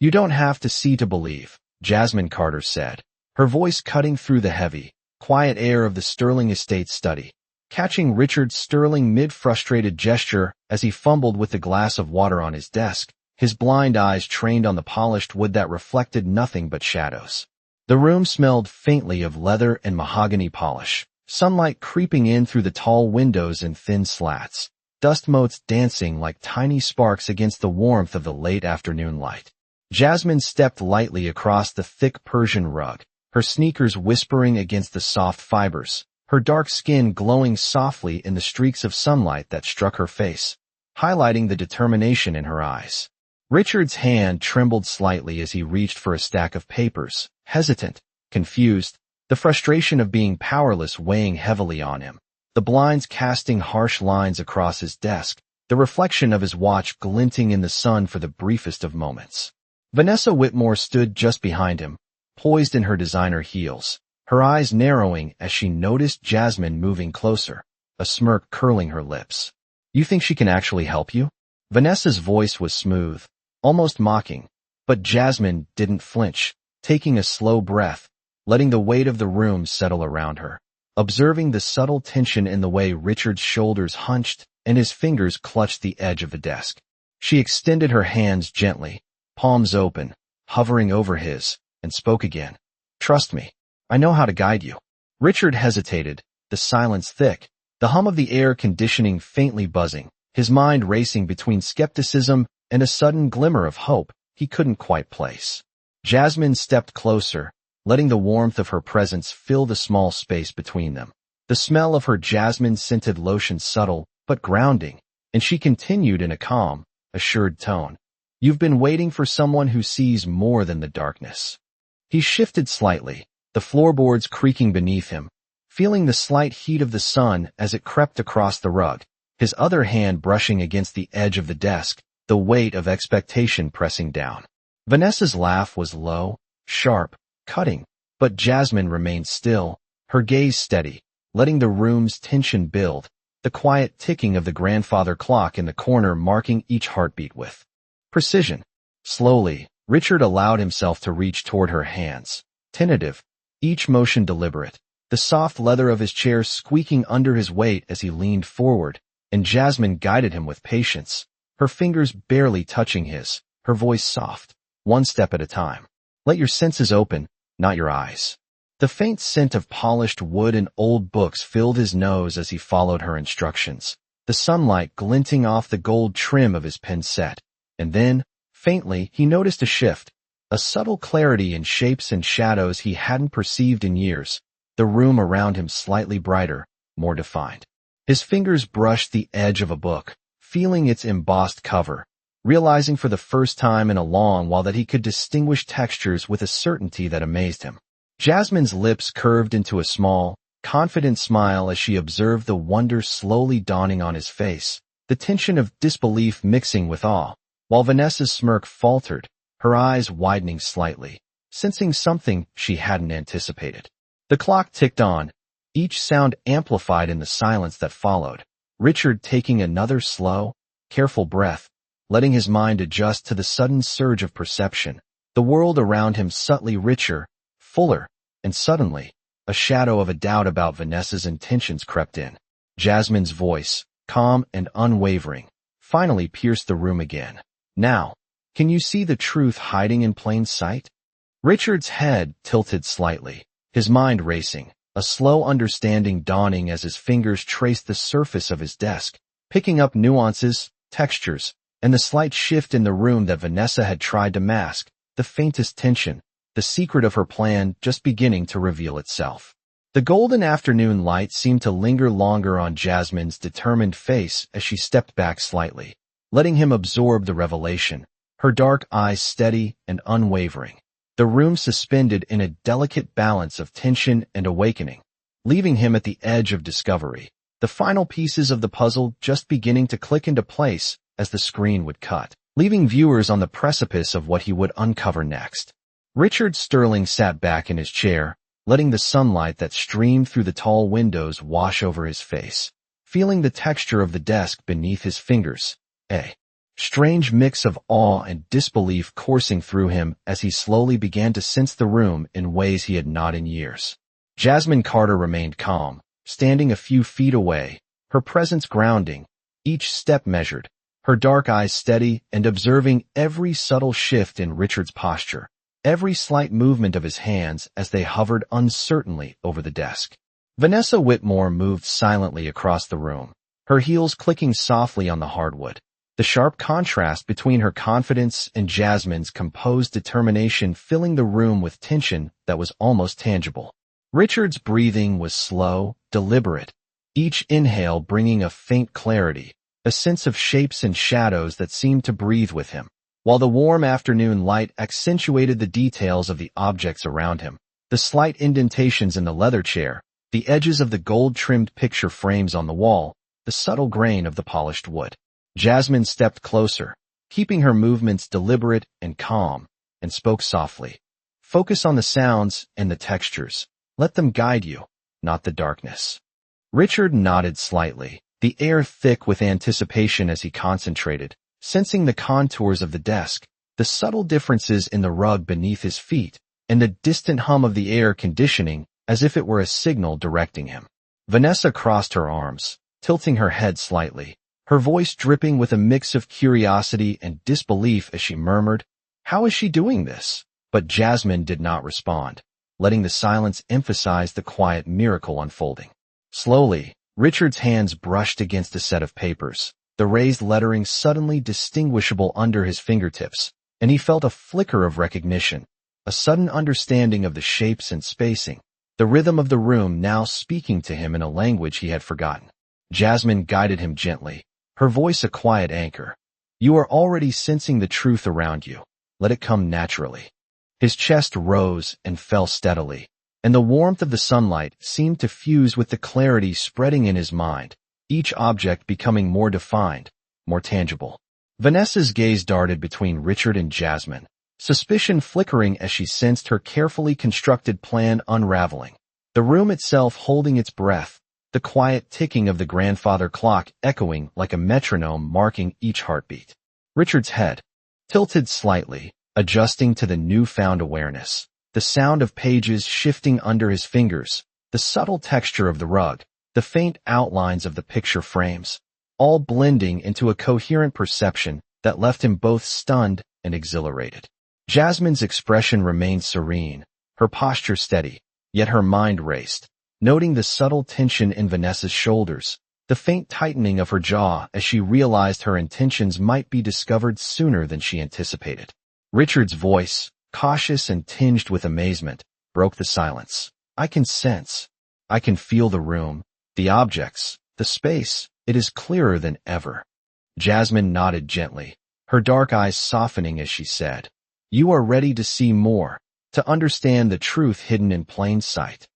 "You don't have to see to believe," Jasmine Carter said, her voice cutting through the heavy, quiet air of the Sterling estate study, catching Richard's Sterling mid-frustrated gesture as he fumbled with the glass of water on his desk, his blind eyes trained on the polished wood that reflected nothing but shadows. The room smelled faintly of leather and mahogany polish, sunlight creeping in through the tall windows in thin slats, dust motes dancing like tiny sparks against the warmth of the late afternoon light. Jasmine stepped lightly across the thick Persian rug, her sneakers whispering against the soft fibers, her dark skin glowing softly in the streaks of sunlight that struck her face, highlighting the determination in her eyes. Richard's hand trembled slightly as he reached for a stack of papers, hesitant, confused, the frustration of being powerless weighing heavily on him, the blinds casting harsh lines across his desk, the reflection of his watch glinting in the sun for the briefest of moments. Vanessa Whitmore stood just behind him, poised in her designer heels, her eyes narrowing as she noticed Jasmine moving closer, a smirk curling her lips. "You think she can actually help you?" Vanessa's voice was smooth, almost mocking, but Jasmine didn't flinch, taking a slow breath, letting the weight of the room settle around her, observing the subtle tension in the way Richard's shoulders hunched and his fingers clutched the edge of the desk. She extended her hands gently, palms open, hovering over his, and spoke again. "Trust me. I know how to guide you." Richard hesitated, the silence thick, the hum of the air conditioning faintly buzzing, his mind racing between skepticism and a sudden glimmer of hope he couldn't quite place. Jasmine stepped closer, letting the warmth of her presence fill the small space between them. The smell of her jasmine-scented lotion subtle but grounding, and she continued in a calm, assured tone. "You've been waiting for someone who sees more than the darkness." He shifted slightly, the floorboards creaking beneath him, feeling the slight heat of the sun as it crept across the rug, his other hand brushing against the edge of the desk, the weight of expectation pressing down. Vanessa's laugh was low, sharp, cutting, but Jasmine remained still, her gaze steady, letting the room's tension build, the quiet ticking of the grandfather clock in the corner marking each heartbeat with precision. Slowly, Richard allowed himself to reach toward her hands, tentative, each motion deliberate, the soft leather of his chair squeaking under his weight as he leaned forward, and Jasmine guided him with patience, her fingers barely touching his, her voice soft, one step at a time. "Let your senses open, not your eyes." The faint scent of polished wood and old books filled his nose as he followed her instructions, the sunlight glinting off the gold trim of his pen set. And then, faintly, he noticed a shift, a subtle clarity in shapes and shadows he hadn't perceived in years, the room around him slightly brighter, more defined. His fingers brushed the edge of a book, feeling its embossed cover, realizing for the first time in a long while that he could distinguish textures with a certainty that amazed him. Jasmine's lips curved into a small, confident smile as she observed the wonder slowly dawning on his face, the tension of disbelief mixing with awe, while Vanessa's smirk faltered, her eyes widening slightly, sensing something she hadn't anticipated. The clock ticked on, each sound amplified in the silence that followed, Richard taking another slow, careful breath, letting his mind adjust to the sudden surge of perception, the world around him subtly richer, fuller, and suddenly, a shadow of a doubt about Vanessa's intentions crept in. Jasmine's voice, calm and unwavering, finally pierced the room again. "Now, can you see the truth hiding in plain sight?" Richard's head tilted slightly, his mind racing, a slow understanding dawning as his fingers traced the surface of his desk, picking up nuances, textures, and the slight shift in the room that Vanessa had tried to mask, the faintest tension, the secret of her plan just beginning to reveal itself. The golden afternoon light seemed to linger longer on Jasmine's determined face as she stepped back slightly, letting him absorb the revelation, her dark eyes steady and unwavering, the room suspended in a delicate balance of tension and awakening, leaving him at the edge of discovery, the final pieces of the puzzle just beginning to click into place as the screen would cut, leaving viewers on the precipice of what he would uncover next. Richard Sterling sat back in his chair, letting the sunlight that streamed through the tall windows wash over his face, feeling the texture of the desk beneath his fingers. strange mix of awe and disbelief coursing through him as he slowly began to sense the room in ways he had not in years. Jasmine Carter remained calm, standing a few feet away, her presence grounding, each step measured, her dark eyes steady and observing every subtle shift in Richard's posture, every slight movement of his hands as they hovered uncertainly over the desk. Vanessa Whitmore moved silently across the room, her heels clicking softly on the hardwood, the sharp contrast between her confidence and Jasmine's composed determination filling the room with tension that was almost tangible. Richard's breathing was slow, deliberate, each inhale bringing a faint clarity, a sense of shapes and shadows that seemed to breathe with him, while the warm afternoon light accentuated the details of the objects around him, the slight indentations in the leather chair, the edges of the gold-trimmed picture frames on the wall, the subtle grain of the polished wood. Jasmine stepped closer, keeping her movements deliberate and calm, and spoke softly. Focus on the sounds and the textures. Let them guide you, not the darkness. Richard nodded slightly, the air thick with anticipation as he concentrated, sensing the contours of the desk, the subtle differences in the rug beneath his feet, and the distant hum of the air conditioning as if it were a signal directing him. Vanessa crossed her arms, tilting her head slightly, her voice dripping with a mix of curiosity and disbelief as she murmured, "How is she doing this?" But Jasmine did not respond, letting the silence emphasize the quiet miracle unfolding. Slowly, Richard's hands brushed against a set of papers, the raised lettering suddenly distinguishable under his fingertips, and he felt a flicker of recognition, a sudden understanding of the shapes and spacing, the rhythm of the room now speaking to him in a language he had forgotten. Jasmine guided him gently, her voice a quiet anchor. "You are already sensing the truth around you. Let it come naturally." His chest rose and fell steadily, and the warmth of the sunlight seemed to fuse with the clarity spreading in his mind, each object becoming more defined, more tangible. Vanessa's gaze darted between Richard and Jasmine, suspicion flickering as she sensed her carefully constructed plan unraveling, the room itself holding its breath, the quiet ticking of the grandfather clock echoing like a metronome marking each heartbeat. Richard's head tilted slightly, adjusting to the newfound awareness, the sound of pages shifting under his fingers, the subtle texture of the rug, the faint outlines of the picture frames, all blending into a coherent perception that left him both stunned and exhilarated. Jasmine's expression remained serene, her posture steady, yet her mind raced, noting the subtle tension in Vanessa's shoulders, the faint tightening of her jaw as she realized her intentions might be discovered sooner than she anticipated. Richard's voice, cautious and tinged with amazement, broke the silence. "I can sense. I can feel the room, the objects, the space. It is clearer than ever." Jasmine nodded gently, her dark eyes softening as she said, "You are ready to see more, to understand the truth hidden in plain sight."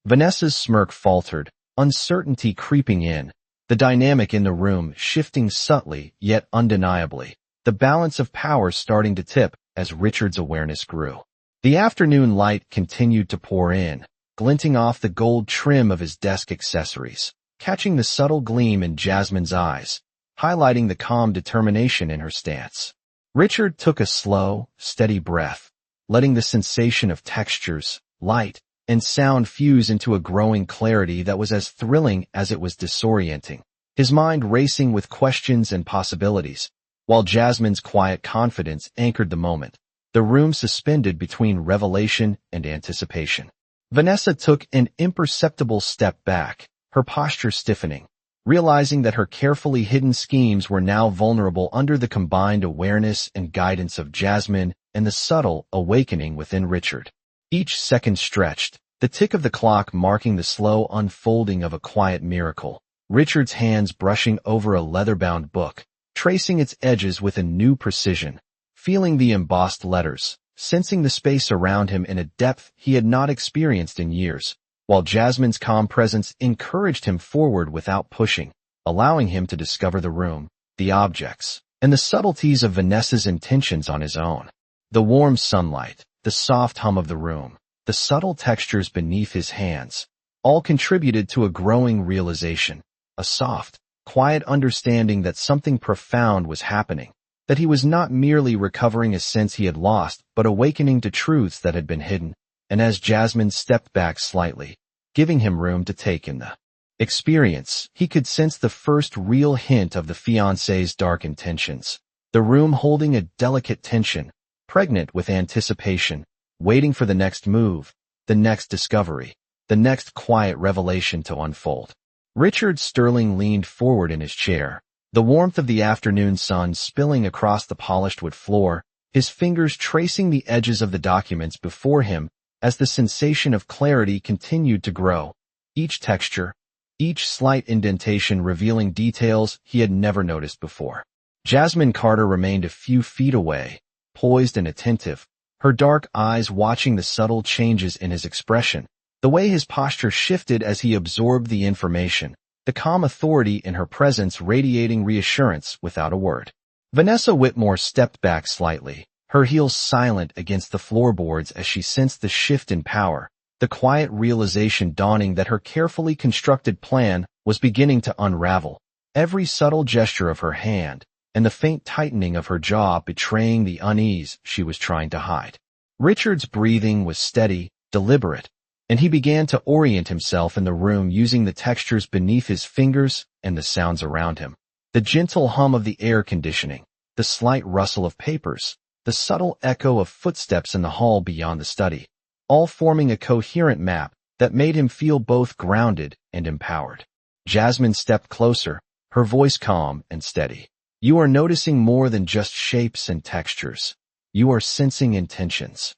Vanessa's smirk faltered, uncertainty creeping in, the dynamic in the room shifting subtly yet undeniably, the balance of power starting to tip as Richard's awareness grew. The afternoon light continued to pour in, glinting off the gold trim of his desk accessories, catching the subtle gleam in Jasmine's eyes, highlighting the calm determination in her stance. Richard took a slow, steady breath, letting the sensation of textures, light, and sound fuse into a growing clarity that was as thrilling as it was disorienting, his mind racing with questions and possibilities, while Jasmine's quiet confidence anchored the moment, the room suspended between revelation and anticipation. Vanessa took an imperceptible step back, her posture stiffening, realizing that her carefully hidden schemes were now vulnerable under the combined awareness and guidance of Jasmine and the subtle awakening within Richard. Each second stretched, the tick of the clock marking the slow unfolding of a quiet miracle, Richard's hands brushing over a leather-bound book, tracing its edges with a new precision, feeling the embossed letters, sensing the space around him in a depth he had not experienced in years, while Jasmine's calm presence encouraged him forward without pushing, allowing him to discover the room, the objects, and the subtleties of Vanessa's intentions on his own. The warm sunlight, the soft hum of the room, the subtle textures beneath his hands, all contributed to a growing realization, a soft, quiet understanding that something profound was happening, that he was not merely recovering a sense he had lost, but awakening to truths that had been hidden. And as Jasmine stepped back slightly, giving him room to take in the experience, he could sense the first real hint of the fiancé's dark intentions. The room holding a delicate tension, pregnant with anticipation, waiting for the next move, the next discovery, the next quiet revelation to unfold. Richard Sterling leaned forward in his chair, the warmth of the afternoon sun spilling across the polished wood floor, his fingers tracing the edges of the documents before him as the sensation of clarity continued to grow, each texture, each slight indentation revealing details he had never noticed before. Jasmine Carter remained a few feet away, poised and attentive, her dark eyes watching the subtle changes in his expression, the way his posture shifted as he absorbed the information, the calm authority in her presence radiating reassurance without a word. Vanessa Whitmore stepped back slightly, her heels silent against the floorboards as she sensed the shift in power, the quiet realization dawning that her carefully constructed plan was beginning to unravel, every subtle gesture of her hand and the faint tightening of her jaw betraying the unease she was trying to hide. Richard's breathing was steady, deliberate, and he began to orient himself in the room using the textures beneath his fingers and the sounds around him. The gentle hum of the air conditioning, the slight rustle of papers, the subtle echo of footsteps in the hall beyond the study, all forming a coherent map that made him feel both grounded and empowered. Jasmine stepped closer, her voice calm and steady. You are noticing more than just shapes and textures. You are sensing intentions.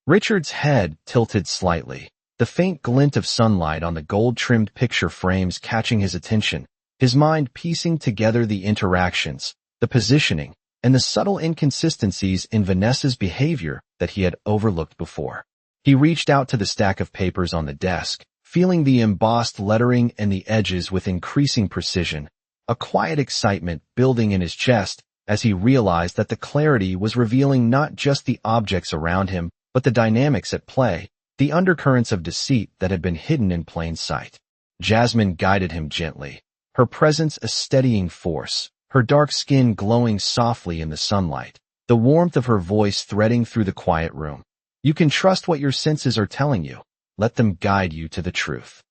Richard's head tilted slightly, the faint glint of sunlight on the gold-trimmed picture frames catching his attention, his mind piecing together the interactions, the positioning, and the subtle inconsistencies in Vanessa's behavior that he had overlooked before. He reached out to the stack of papers on the desk, feeling the embossed lettering and the edges with increasing precision, a quiet excitement building in his chest as he realized that the clarity was revealing not just the objects around him, but the dynamics at play, the undercurrents of deceit that had been hidden in plain sight. Jasmine guided him gently, her presence a steadying force, her dark skin glowing softly in the sunlight, the warmth of her voice threading through the quiet room. You can trust what your senses are telling you. Let them guide you to the truth.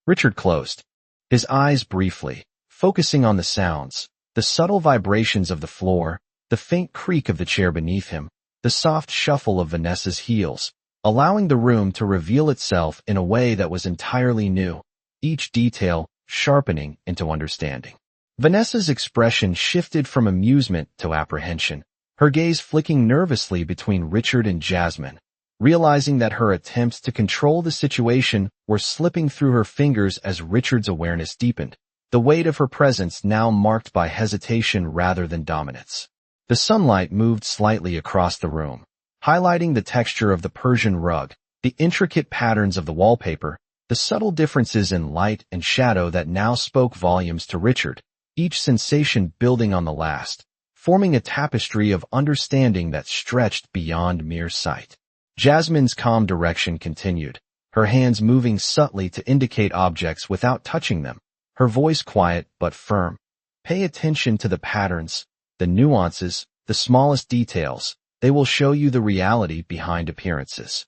Richard closed his eyes briefly, focusing on the sounds, the subtle vibrations of the floor, the faint creak of the chair beneath him, the soft shuffle of Vanessa's heels, allowing the room to reveal itself in a way that was entirely new, each detail sharpening into understanding. Vanessa's expression shifted from amusement to apprehension, her gaze flicking nervously between Richard and Jasmine, realizing that her attempts to control the situation were slipping through her fingers as Richard's awareness deepened, the weight of her presence now marked by hesitation rather than dominance. The sunlight moved slightly across the room, highlighting the texture of the Persian rug, the intricate patterns of the wallpaper, the subtle differences in light and shadow that now spoke volumes to Richard, each sensation building on the last, forming a tapestry of understanding that stretched beyond mere sight. Jasmine's calm direction continued, her hands moving subtly to indicate objects without touching them, her voice quiet but firm. Pay attention to the patterns, the nuances, the smallest details. They will show you the reality behind appearances.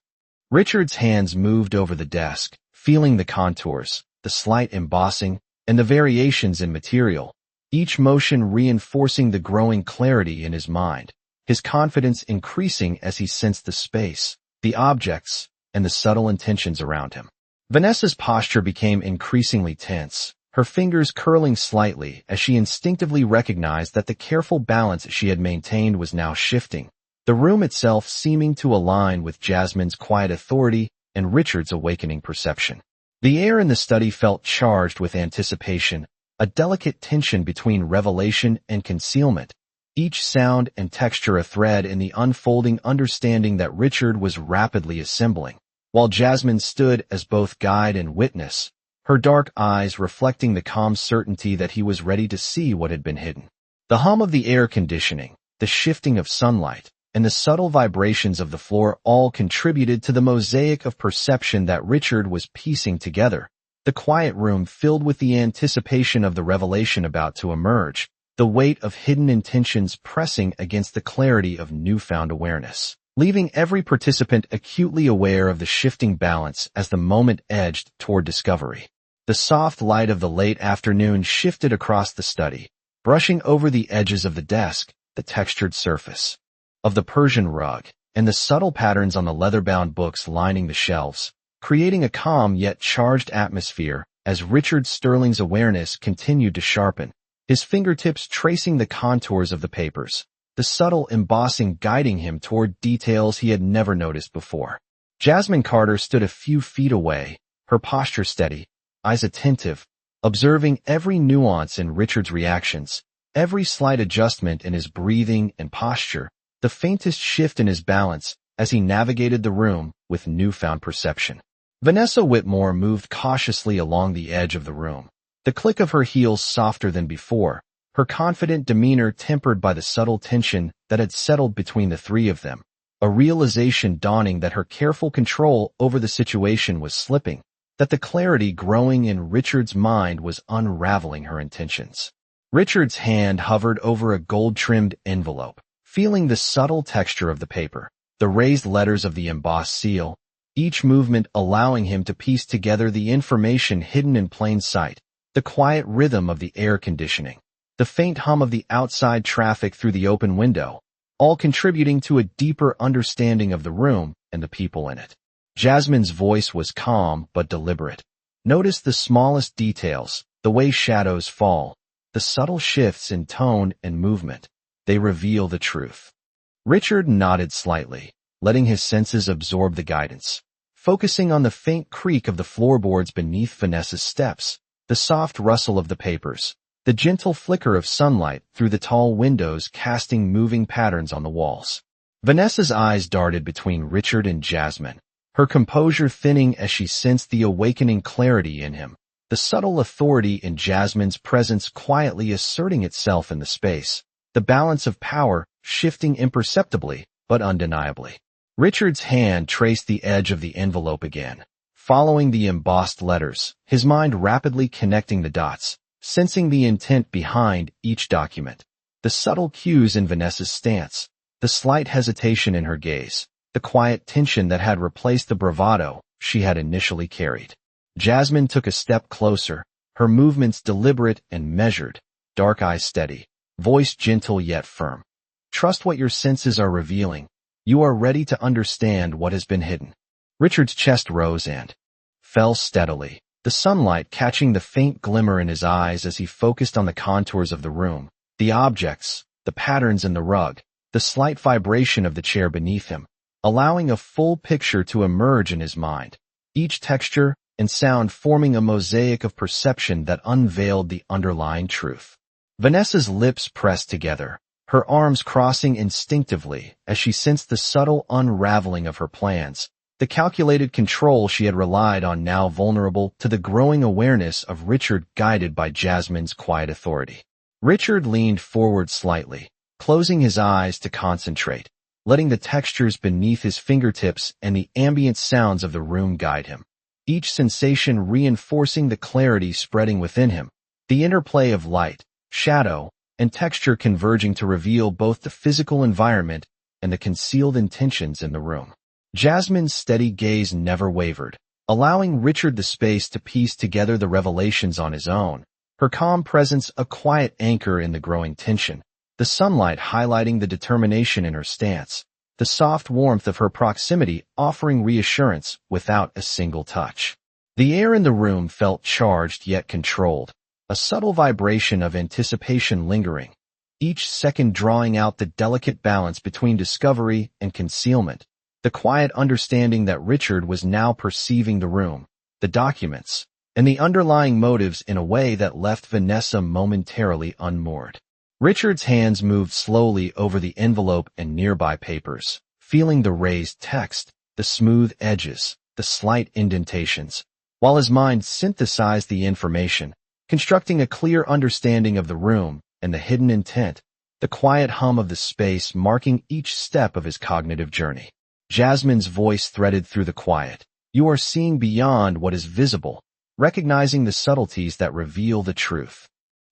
Richard's hands moved over the desk, feeling the contours, the slight embossing, and the variations in material, each motion reinforcing the growing clarity in his mind, his confidence increasing as he sensed the space, the objects, and the subtle intentions around him. Vanessa's posture became increasingly tense, her fingers curling slightly as she instinctively recognized that the careful balance she had maintained was now shifting, the room itself seeming to align with Jasmine's quiet authority and Richard's awakening perception. The air in the study felt charged with anticipation, a delicate tension between revelation and concealment, each sound and texture a thread in the unfolding understanding that Richard was rapidly assembling, while Jasmine stood as both guide and witness, her dark eyes reflecting the calm certainty that he was ready to see what had been hidden. The hum of the air conditioning, the shifting of sunlight, and the subtle vibrations of the floor all contributed to the mosaic of perception that Richard was piecing together, the quiet room filled with the anticipation of the revelation about to emerge, the weight of hidden intentions pressing against the clarity of newfound awareness, leaving every participant acutely aware of the shifting balance as the moment edged toward discovery. The soft light of the late afternoon shifted across the study, brushing over the edges of the desk, the textured surface of the Persian rug, and the subtle patterns on the leather-bound books lining the shelves, creating a calm yet charged atmosphere as Richard Sterling's awareness continued to sharpen, his fingertips tracing the contours of the papers, the subtle embossing guiding him toward details he had never noticed before. Jasmine Carter stood a few feet away, her posture steady, eyes attentive, observing every nuance in Richard's reactions, every slight adjustment in his breathing and posture, the faintest shift in his balance as he navigated the room with newfound perception. Vanessa Whitmore moved cautiously along the edge of the room, the click of her heels softer than before, her confident demeanor tempered by the subtle tension that had settled between the three of them, a realization dawning that her careful control over the situation was slipping, that the clarity growing in Richard's mind was unraveling her intentions. Richard's hand hovered over a gold-trimmed envelope, feeling the subtle texture of the paper, the raised letters of the embossed seal, each movement allowing him to piece together the information hidden in plain sight, the quiet rhythm of the air conditioning, the faint hum of the outside traffic through the open window, all contributing to a deeper understanding of the room and the people in it. Jasmine's voice was calm but deliberate. Notice the smallest details, the way shadows fall, the subtle shifts in tone and movement. They reveal the truth. Richard nodded slightly, letting his senses absorb the guidance, focusing on the faint creak of the floorboards beneath Vanessa's steps, the soft rustle of the papers, the gentle flicker of sunlight through the tall windows casting moving patterns on the walls. Vanessa's eyes darted between Richard and Jasmine, her composure thinning as she sensed the awakening clarity in him, the subtle authority in Jasmine's presence quietly asserting itself in the space, the balance of power shifting imperceptibly but undeniably. Richard's hand traced the edge of the envelope again, following the embossed letters, his mind rapidly connecting the dots, sensing the intent behind each document, the subtle cues in Vanessa's stance, the slight hesitation in her gaze, the quiet tension that had replaced the bravado she had initially carried. Jasmine took a step closer, her movements deliberate and measured, dark eyes steady, voice gentle yet firm. Trust what your senses are revealing. You are ready to understand what has been hidden. Richard's chest rose and fell steadily, the sunlight catching the faint glimmer in his eyes as he focused on the contours of the room, the objects, the patterns in the rug, the slight vibration of the chair beneath him, allowing a full picture to emerge in his mind, each texture and sound forming a mosaic of perception that unveiled the underlying truth. Vanessa's lips pressed together, her arms crossing instinctively as she sensed the subtle unraveling of her plans, the calculated control she had relied on now vulnerable to the growing awareness of Richard guided by Jasmine's quiet authority. Richard leaned forward slightly, closing his eyes to concentrate, letting the textures beneath his fingertips and the ambient sounds of the room guide him, each sensation reinforcing the clarity spreading within him, the interplay of light, shadow, and texture converging to reveal both the physical environment and the concealed intentions in the room. Jasmine's steady gaze never wavered, allowing Richard the space to piece together the revelations on his own, her calm presence a quiet anchor in the growing tension, the sunlight highlighting the determination in her stance, the soft warmth of her proximity offering reassurance without a single touch. The air in the room felt charged yet controlled, a subtle vibration of anticipation lingering, each second drawing out the delicate balance between discovery and concealment, the quiet understanding that Richard was now perceiving the room, the documents, and the underlying motives in a way that left Vanessa momentarily unmoored. Richard's hands moved slowly over the envelope and nearby papers, feeling the raised text, the smooth edges, the slight indentations, while his mind synthesized the information, constructing a clear understanding of the room and the hidden intent, the quiet hum of the space marking each step of his cognitive journey. Jasmine's voice threaded through the quiet. You are seeing beyond what is visible, recognizing the subtleties that reveal the truth.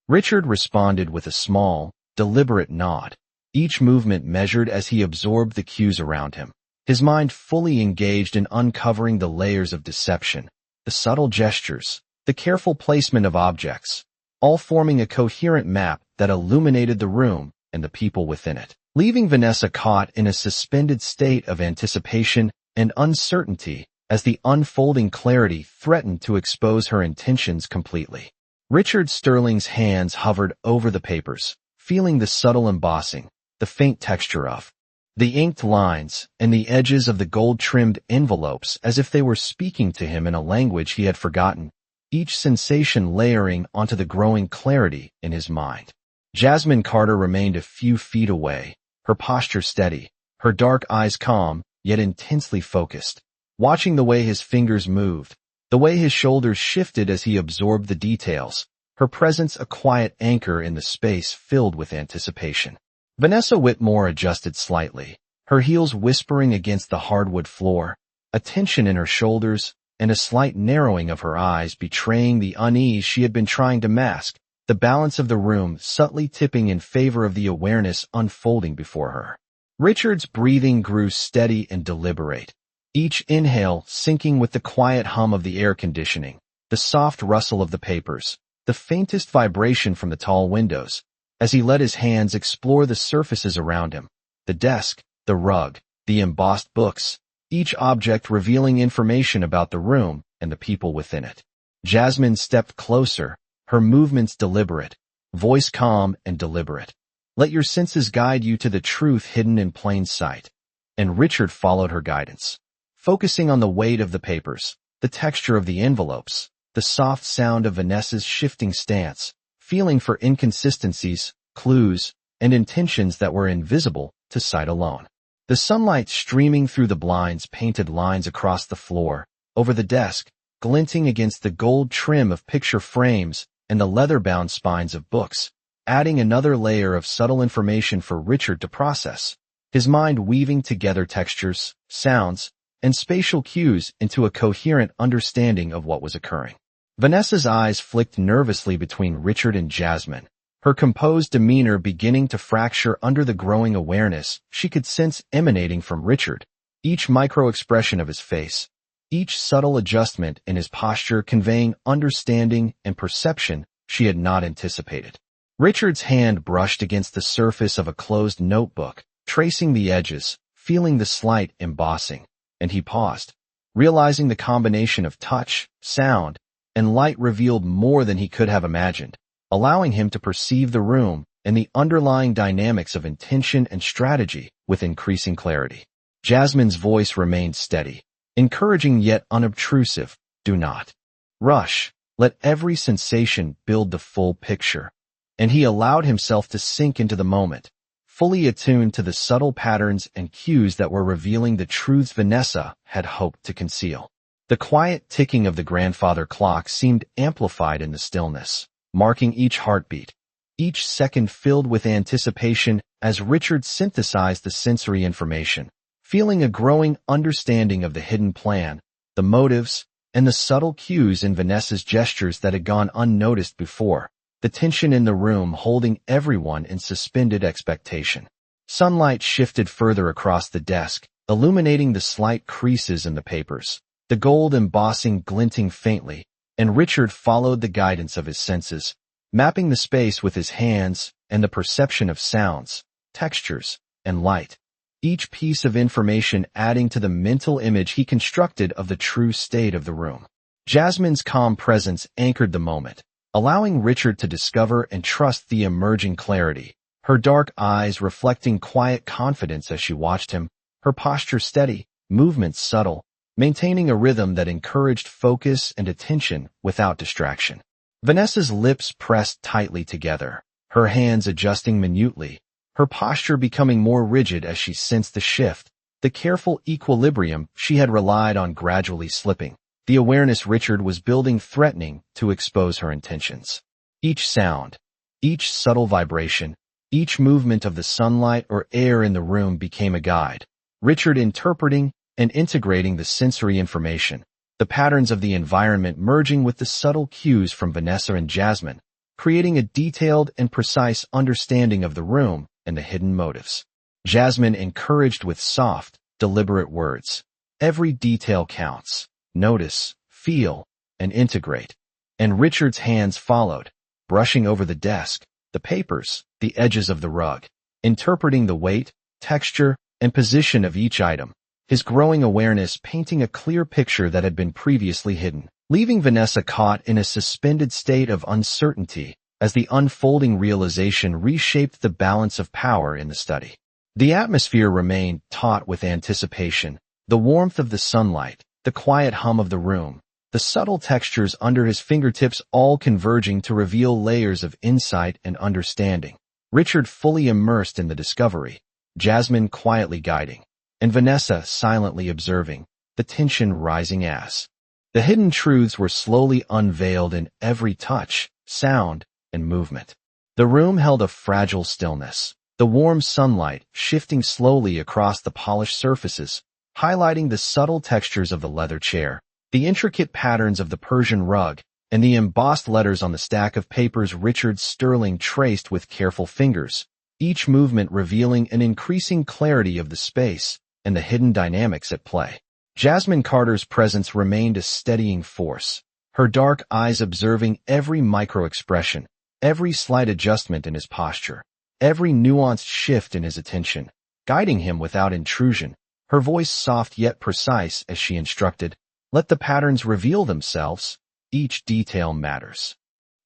Richard responded with a small, deliberate nod, each movement measured as he absorbed the cues around him, his mind fully engaged in uncovering the layers of deception, the subtle gestures, the careful placement of objects, all forming a coherent map that illuminated the room and the people within it, leaving Vanessa caught in a suspended state of anticipation and uncertainty as the unfolding clarity threatened to expose her intentions completely. Richard Sterling's hands hovered over the papers, feeling the subtle embossing, the faint texture of the inked lines, and the edges of the gold-trimmed envelopes as if they were speaking to him in a language he had forgotten, each sensation layering onto the growing clarity in his mind. Jasmine Carter remained a few feet away, her posture steady, her dark eyes calm, yet intensely focused, watching the way his fingers moved, the way his shoulders shifted as he absorbed the details, her presence a quiet anchor in the space filled with anticipation. Vanessa Whitmore adjusted slightly, her heels whispering against the hardwood floor, a tension in her shoulders, and a slight narrowing of her eyes betraying the unease she had been trying to mask, the balance of the room subtly tipping in favor of the awareness unfolding before her. Richard's breathing grew steady and deliberate, each inhale syncing with the quiet hum of the air conditioning, the soft rustle of the papers, the faintest vibration from the tall windows, as he let his hands explore the surfaces around him, the desk, the rug, the embossed books, each object revealing information about the room and the people within it. Jasmine stepped closer, her movements deliberate, voice calm and deliberate. Let your senses guide you to the truth hidden in plain sight. And Richard followed her guidance, focusing on the weight of the papers, the texture of the envelopes, the soft sound of Vanessa's shifting stance, feeling for inconsistencies, clues, and intentions that were invisible to sight alone. The sunlight streaming through the blinds painted lines across the floor, over the desk, glinting against the gold trim of picture frames and the leather-bound spines of books, adding another layer of subtle information for Richard to process, his mind weaving together textures, sounds, and spatial cues into a coherent understanding of what was occurring. Vanessa's eyes flicked nervously between Richard and Jasmine, her composed demeanor beginning to fracture under the growing awareness she could sense emanating from Richard, each micro-expression of his face, each subtle adjustment in his posture conveying understanding and perception she had not anticipated. Richard's hand brushed against the surface of a closed notebook, tracing the edges, feeling the slight embossing, and he paused, realizing the combination of touch, sound, and light revealed more than he could have imagined, allowing him to perceive the room and the underlying dynamics of intention and strategy with increasing clarity. Jasmine's voice remained steady, encouraging yet unobtrusive. Do not rush. Let every sensation build the full picture. And he allowed himself to sink into the moment, fully attuned to the subtle patterns and cues that were revealing the truths Vanessa had hoped to conceal. The quiet ticking of the grandfather clock seemed amplified in the stillness, marking each heartbeat, each second filled with anticipation as Richard synthesized the sensory information, feeling a growing understanding of the hidden plan, the motives, and the subtle cues in Vanessa's gestures that had gone unnoticed before, the tension in the room holding everyone in suspended expectation. Sunlight shifted further across the desk, illuminating the slight creases in the papers, the gold embossing glinting faintly, and Richard followed the guidance of his senses, mapping the space with his hands and the perception of sounds, textures, and light, each piece of information adding to the mental image he constructed of the true state of the room. Jasmine's calm presence anchored the moment, allowing Richard to discover and trust the emerging clarity, her dark eyes reflecting quiet confidence as she watched him, her posture steady, movements subtle, maintaining a rhythm that encouraged focus and attention without distraction. Vanessa's lips pressed tightly together, her hands adjusting minutely, her posture becoming more rigid as she sensed the shift, the careful equilibrium she had relied on gradually slipping, the awareness Richard was building threatening to expose her intentions. Each sound, each subtle vibration, each movement of the sunlight or air in the room became a guide, Richard interpreting and integrating the sensory information, the patterns of the environment merging with the subtle cues from Vanessa and Jasmine, creating a detailed and precise understanding of the room and the hidden motives. Jasmine encouraged with soft, deliberate words. Every detail counts. Notice, feel, and integrate. And Richard's hands followed, brushing over the desk, the papers, the edges of the rug, interpreting the weight, texture, and position of each item, his growing awareness painting a clear picture that had been previously hidden, leaving Vanessa caught in a suspended state of uncertainty as the unfolding realization reshaped the balance of power in the study. The atmosphere remained taut with anticipation, the warmth of the sunlight, the quiet hum of the room, the subtle textures under his fingertips all converging to reveal layers of insight and understanding. Richard fully immersed in the discovery, Jasmine quietly guiding, and Vanessa silently observing, the tension rising as the hidden truths were slowly unveiled in every touch, sound, and movement. The room held a fragile stillness, the warm sunlight shifting slowly across the polished surfaces, highlighting the subtle textures of the leather chair, the intricate patterns of the Persian rug, and the embossed letters on the stack of papers Richard Sterling traced with careful fingers, each movement revealing an increasing clarity of the space and the hidden dynamics at play. Jasmine Carter's presence remained a steadying force, her dark eyes observing every micro-expression, every slight adjustment in his posture, every nuanced shift in his attention, guiding him without intrusion, her voice soft yet precise as she instructed, "Let the patterns reveal themselves. Each detail matters."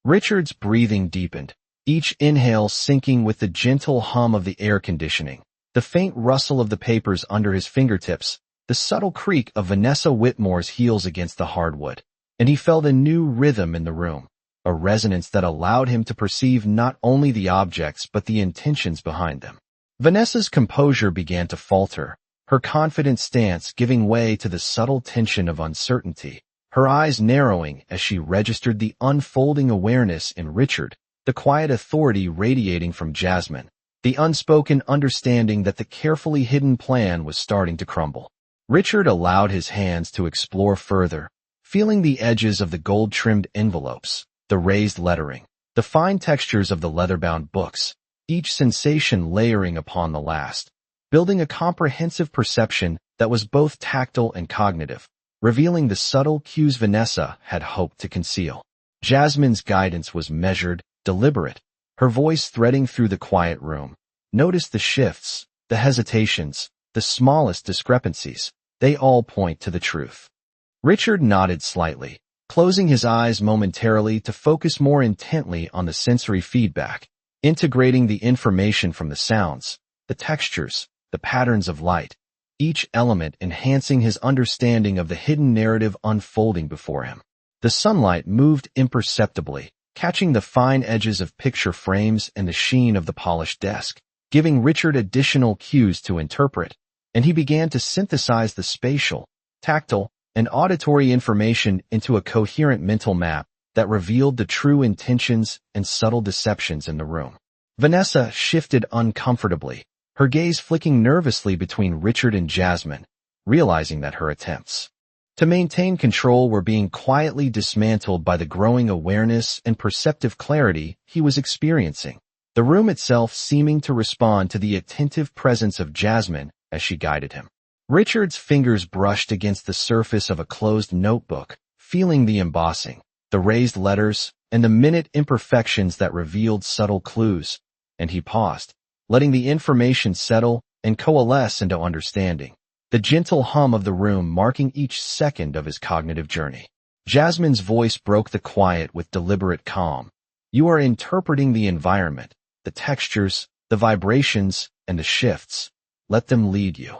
Richard's breathing deepened, each inhale syncing with the gentle hum of the air conditioning, the faint rustle of the papers under his fingertips, the subtle creak of Vanessa Whitmore's heels against the hardwood, and he felt a new rhythm in the room, a resonance that allowed him to perceive not only the objects but the intentions behind them. Vanessa's composure began to falter, her confident stance giving way to the subtle tension of uncertainty, her eyes narrowing as she registered the unfolding awareness in Richard, the quiet authority radiating from Jasmine, the unspoken understanding that the carefully hidden plan was starting to crumble. Richard allowed his hands to explore further, feeling the edges of the gold-trimmed envelopes, the raised lettering, the fine textures of the leather-bound books, each sensation layering upon the last, building a comprehensive perception that was both tactile and cognitive, revealing the subtle cues Vanessa had hoped to conceal. Jasmine's guidance was measured, deliberate, her voice threading through the quiet room. Notice the shifts, the hesitations, the smallest discrepancies. They all point to the truth. Richard nodded slightly, closing his eyes momentarily to focus more intently on the sensory feedback, integrating the information from the sounds, the textures, the patterns of light, each element enhancing his understanding of the hidden narrative unfolding before him. The sunlight moved imperceptibly, catching the fine edges of picture frames and the sheen of the polished desk, giving Richard additional cues to interpret, and he began to synthesize the spatial, tactile, and auditory information into a coherent mental map that revealed the true intentions and subtle deceptions in the room. Vanessa shifted uncomfortably, her gaze flicking nervously between Richard and Jasmine, realizing that her attempts to maintain control were being quietly dismantled by the growing awareness and perceptive clarity he was experiencing, the room itself seeming to respond to the attentive presence of Jasmine as she guided him. Richard's fingers brushed against the surface of a closed notebook, feeling the embossing, the raised letters, and the minute imperfections that revealed subtle clues, and he paused, letting the information settle and coalesce into understanding, the gentle hum of the room marking each second of his cognitive journey. Jasmine's voice broke the quiet with deliberate calm. "You are interpreting the environment, the textures, the vibrations, and the shifts. Let them lead you."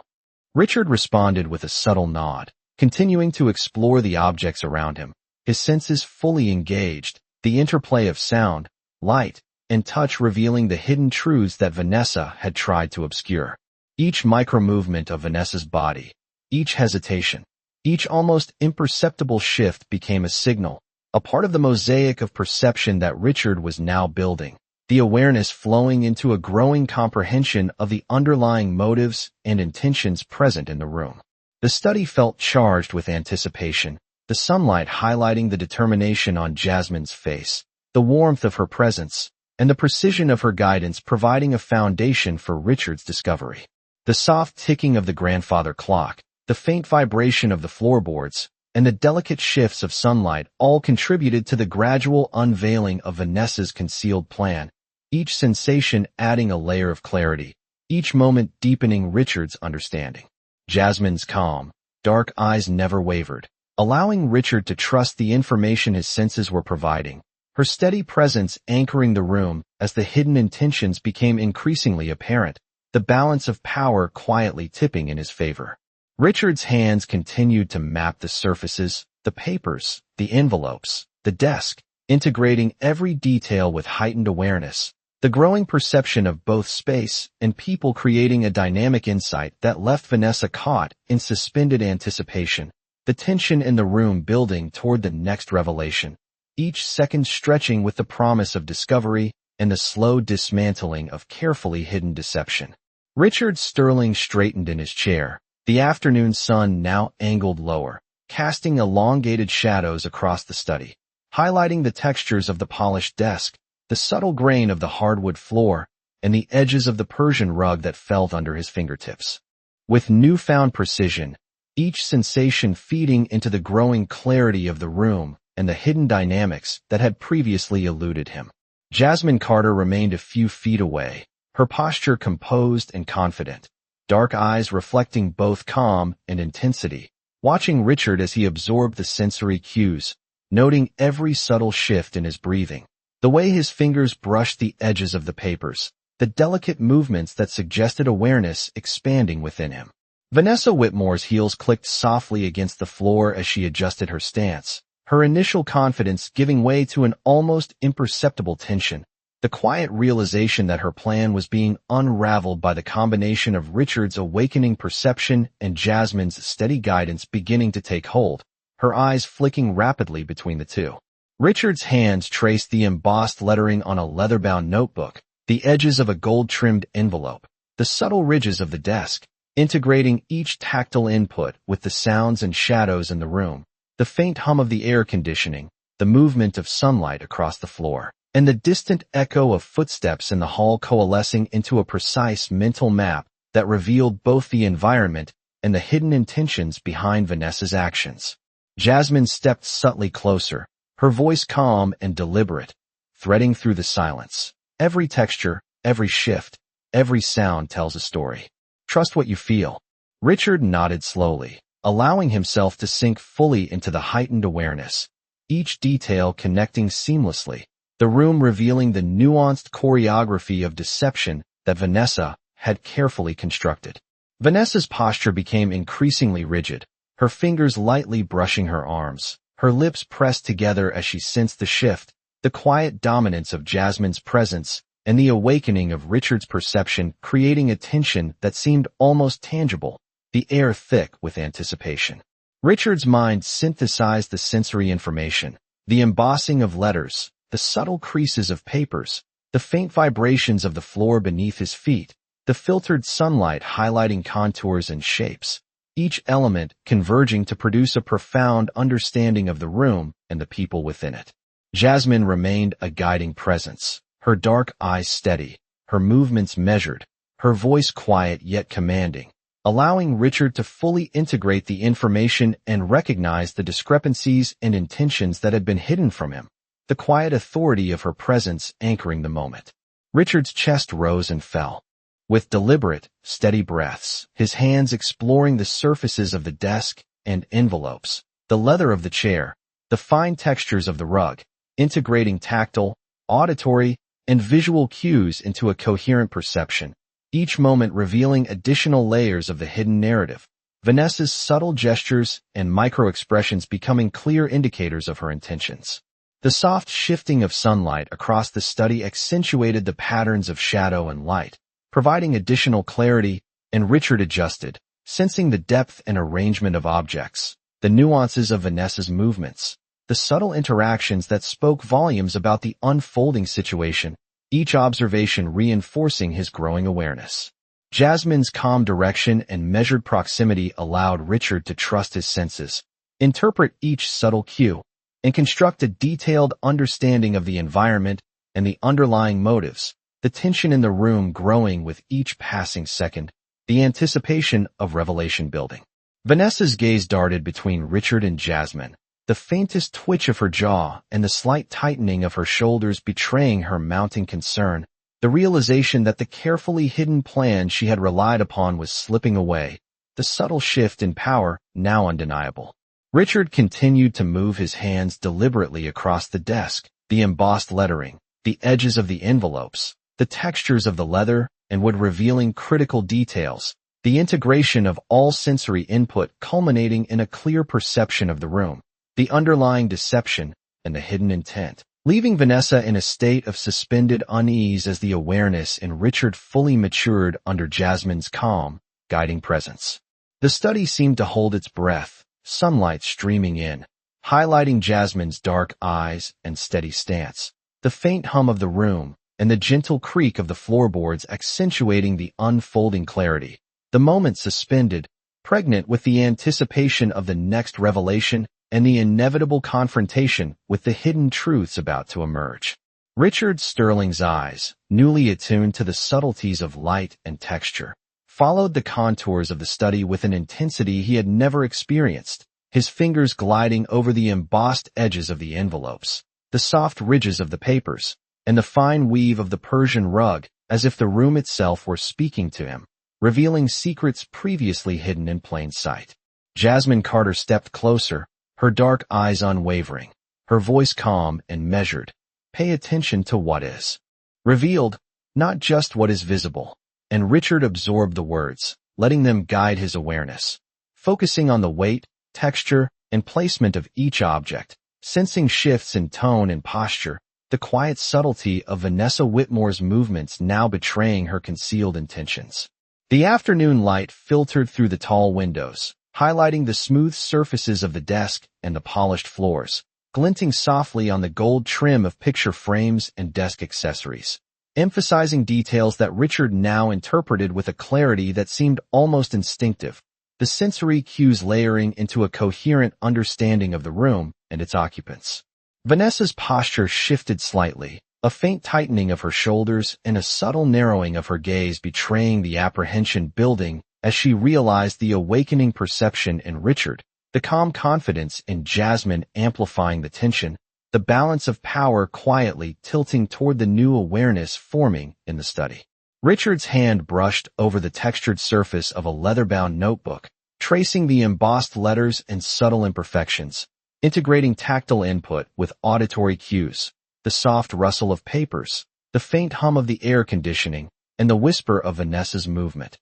Richard responded with a subtle nod, continuing to explore the objects around him, his senses fully engaged, the interplay of sound, light, and touch revealing the hidden truths that Vanessa had tried to obscure. Each micro-movement of Vanessa's body, each hesitation, each almost imperceptible shift became a signal, a part of the mosaic of perception that Richard was now building, the awareness flowing into a growing comprehension of the underlying motives and intentions present in the room. The study felt charged with anticipation, the sunlight highlighting the determination on Jasmine's face, the warmth of her presence, and the precision of her guidance providing a foundation for Richard's discovery. The soft ticking of the grandfather clock, the faint vibration of the floorboards, and the delicate shifts of sunlight all contributed to the gradual unveiling of Vanessa's concealed plan, each sensation adding a layer of clarity, each moment deepening Richard's understanding. Jasmine's calm, dark eyes never wavered, allowing Richard to trust the information his senses were providing, her steady presence anchoring the room as the hidden intentions became increasingly apparent, the balance of power quietly tipping in his favor. Richard's hands continued to map the surfaces, the papers, the envelopes, the desk, integrating every detail with heightened awareness, the growing perception of both space and people creating a dynamic insight that left Vanessa caught in suspended anticipation, the tension in the room building toward the next revelation, each second stretching with the promise of discovery and the slow dismantling of carefully hidden deception. Richard Sterling straightened in his chair, the afternoon sun now angled lower, casting elongated shadows across the study, highlighting the textures of the polished desk, the subtle grain of the hardwood floor, and the edges of the Persian rug that felt under his fingertips. With newfound precision, each sensation feeding into the growing clarity of the room and the hidden dynamics that had previously eluded him. Jasmine Carter remained a few feet away, her posture composed and confident, dark eyes reflecting both calm and intensity, watching Richard as he absorbed the sensory cues, noting every subtle shift in his breathing, the way his fingers brushed the edges of the papers, the delicate movements that suggested awareness expanding within him. Vanessa Whitmore's heels clicked softly against the floor as she adjusted her stance, her initial confidence giving way to an almost imperceptible tension, the quiet realization that her plan was being unraveled by the combination of Richard's awakening perception and Jasmine's steady guidance beginning to take hold, her eyes flicking rapidly between the two. Richard's hands traced the embossed lettering on a leather-bound notebook, the edges of a gold-trimmed envelope, the subtle ridges of the desk, integrating each tactile input with the sounds and shadows in the room, the faint hum of the air conditioning, the movement of sunlight across the floor, and the distant echo of footsteps in the hall coalescing into a precise mental map that revealed both the environment and the hidden intentions behind Vanessa's actions. Jasmine stepped subtly closer, her voice calm and deliberate, threading through the silence. Every texture, every shift, every sound tells a story. Trust what you feel. Richard nodded slowly, allowing himself to sink fully into the heightened awareness, each detail connecting seamlessly, the room revealing the nuanced choreography of deception that Vanessa had carefully constructed. Vanessa's posture became increasingly rigid, her fingers lightly brushing her arms, her lips pressed together as she sensed the shift, the quiet dominance of Jasmine's presence, and the awakening of Richard's perception creating a tension that seemed almost tangible, the air thick with anticipation. Richard's mind synthesized the sensory information, the embossing of letters, the subtle creases of papers, the faint vibrations of the floor beneath his feet, the filtered sunlight highlighting contours and shapes, each element converging to produce a profound understanding of the room and the people within it. Jasmine remained a guiding presence, her dark eyes steady, her movements measured, her voice quiet yet commanding, allowing Richard to fully integrate the information and recognize the discrepancies and intentions that had been hidden from him, the quiet authority of her presence anchoring the moment. Richard's chest rose and fell. With deliberate, steady breaths, his hands exploring the surfaces of the desk and envelopes, the leather of the chair, the fine textures of the rug, integrating tactile, auditory, and visual cues into a coherent perception, each moment revealing additional layers of the hidden narrative, Vanessa's subtle gestures and micro-expressions becoming clear indicators of her intentions. The soft shifting of sunlight across the study accentuated the patterns of shadow and light, providing additional clarity, and Richard adjusted, sensing the depth and arrangement of objects, the nuances of Vanessa's movements, the subtle interactions that spoke volumes about the unfolding situation, each observation reinforcing his growing awareness. Jasmine's calm direction and measured proximity allowed Richard to trust his senses, interpret each subtle cue, and construct a detailed understanding of the environment and the underlying motives, the tension in the room growing with each passing second, the anticipation of revelation building. Vanessa's gaze darted between Richard and Jasmine, the faintest twitch of her jaw and the slight tightening of her shoulders betraying her mounting concern, the realization that the carefully hidden plan she had relied upon was slipping away, the subtle shift in power now undeniable. Richard continued to move his hands deliberately across the desk, the embossed lettering, the edges of the envelopes, the textures of the leather, and would revealing critical details, the integration of all sensory input culminating in a clear perception of the room, the underlying deception, and the hidden intent, leaving Vanessa in a state of suspended unease as the awareness in Richard fully matured under Jasmine's calm, guiding presence. The study seemed to hold its breath, sunlight streaming in, highlighting Jasmine's dark eyes and steady stance, the faint hum of the room, and the gentle creak of the floorboards accentuating the unfolding clarity. The moment suspended, pregnant with the anticipation of the next revelation and the inevitable confrontation with the hidden truths about to emerge. Richard Sterling's eyes, newly attuned to the subtleties of light and texture, followed the contours of the study with an intensity he had never experienced, his fingers gliding over the embossed edges of the envelopes, the soft ridges of the papers, and the fine weave of the Persian rug, as if the room itself were speaking to him, revealing secrets previously hidden in plain sight. Jasmine Carter stepped closer, her dark eyes unwavering, her voice calm and measured. Pay attention to what is revealed, not just what is visible. And Richard absorbed the words, letting them guide his awareness, focusing on the weight, texture, and placement of each object, sensing shifts in tone and posture, the quiet subtlety of Vanessa Whitmore's movements now betraying her concealed intentions. The afternoon light filtered through the tall windows, highlighting the smooth surfaces of the desk and the polished floors, glinting softly on the gold trim of picture frames and desk accessories, emphasizing details that Richard now interpreted with a clarity that seemed almost instinctive, the sensory cues layering into a coherent understanding of the room and its occupants. Vanessa's posture shifted slightly, a faint tightening of her shoulders and a subtle narrowing of her gaze betraying the apprehension building as she realized the awakening perception in Richard, the calm confidence in Jasmine amplifying the tension, the balance of power quietly tilting toward the new awareness forming in the study. Richard's hand brushed over the textured surface of a leather-bound notebook, tracing the embossed letters and subtle imperfections, integrating tactile input with auditory cues, the soft rustle of papers, the faint hum of the air conditioning, and the whisper of Vanessa's movement.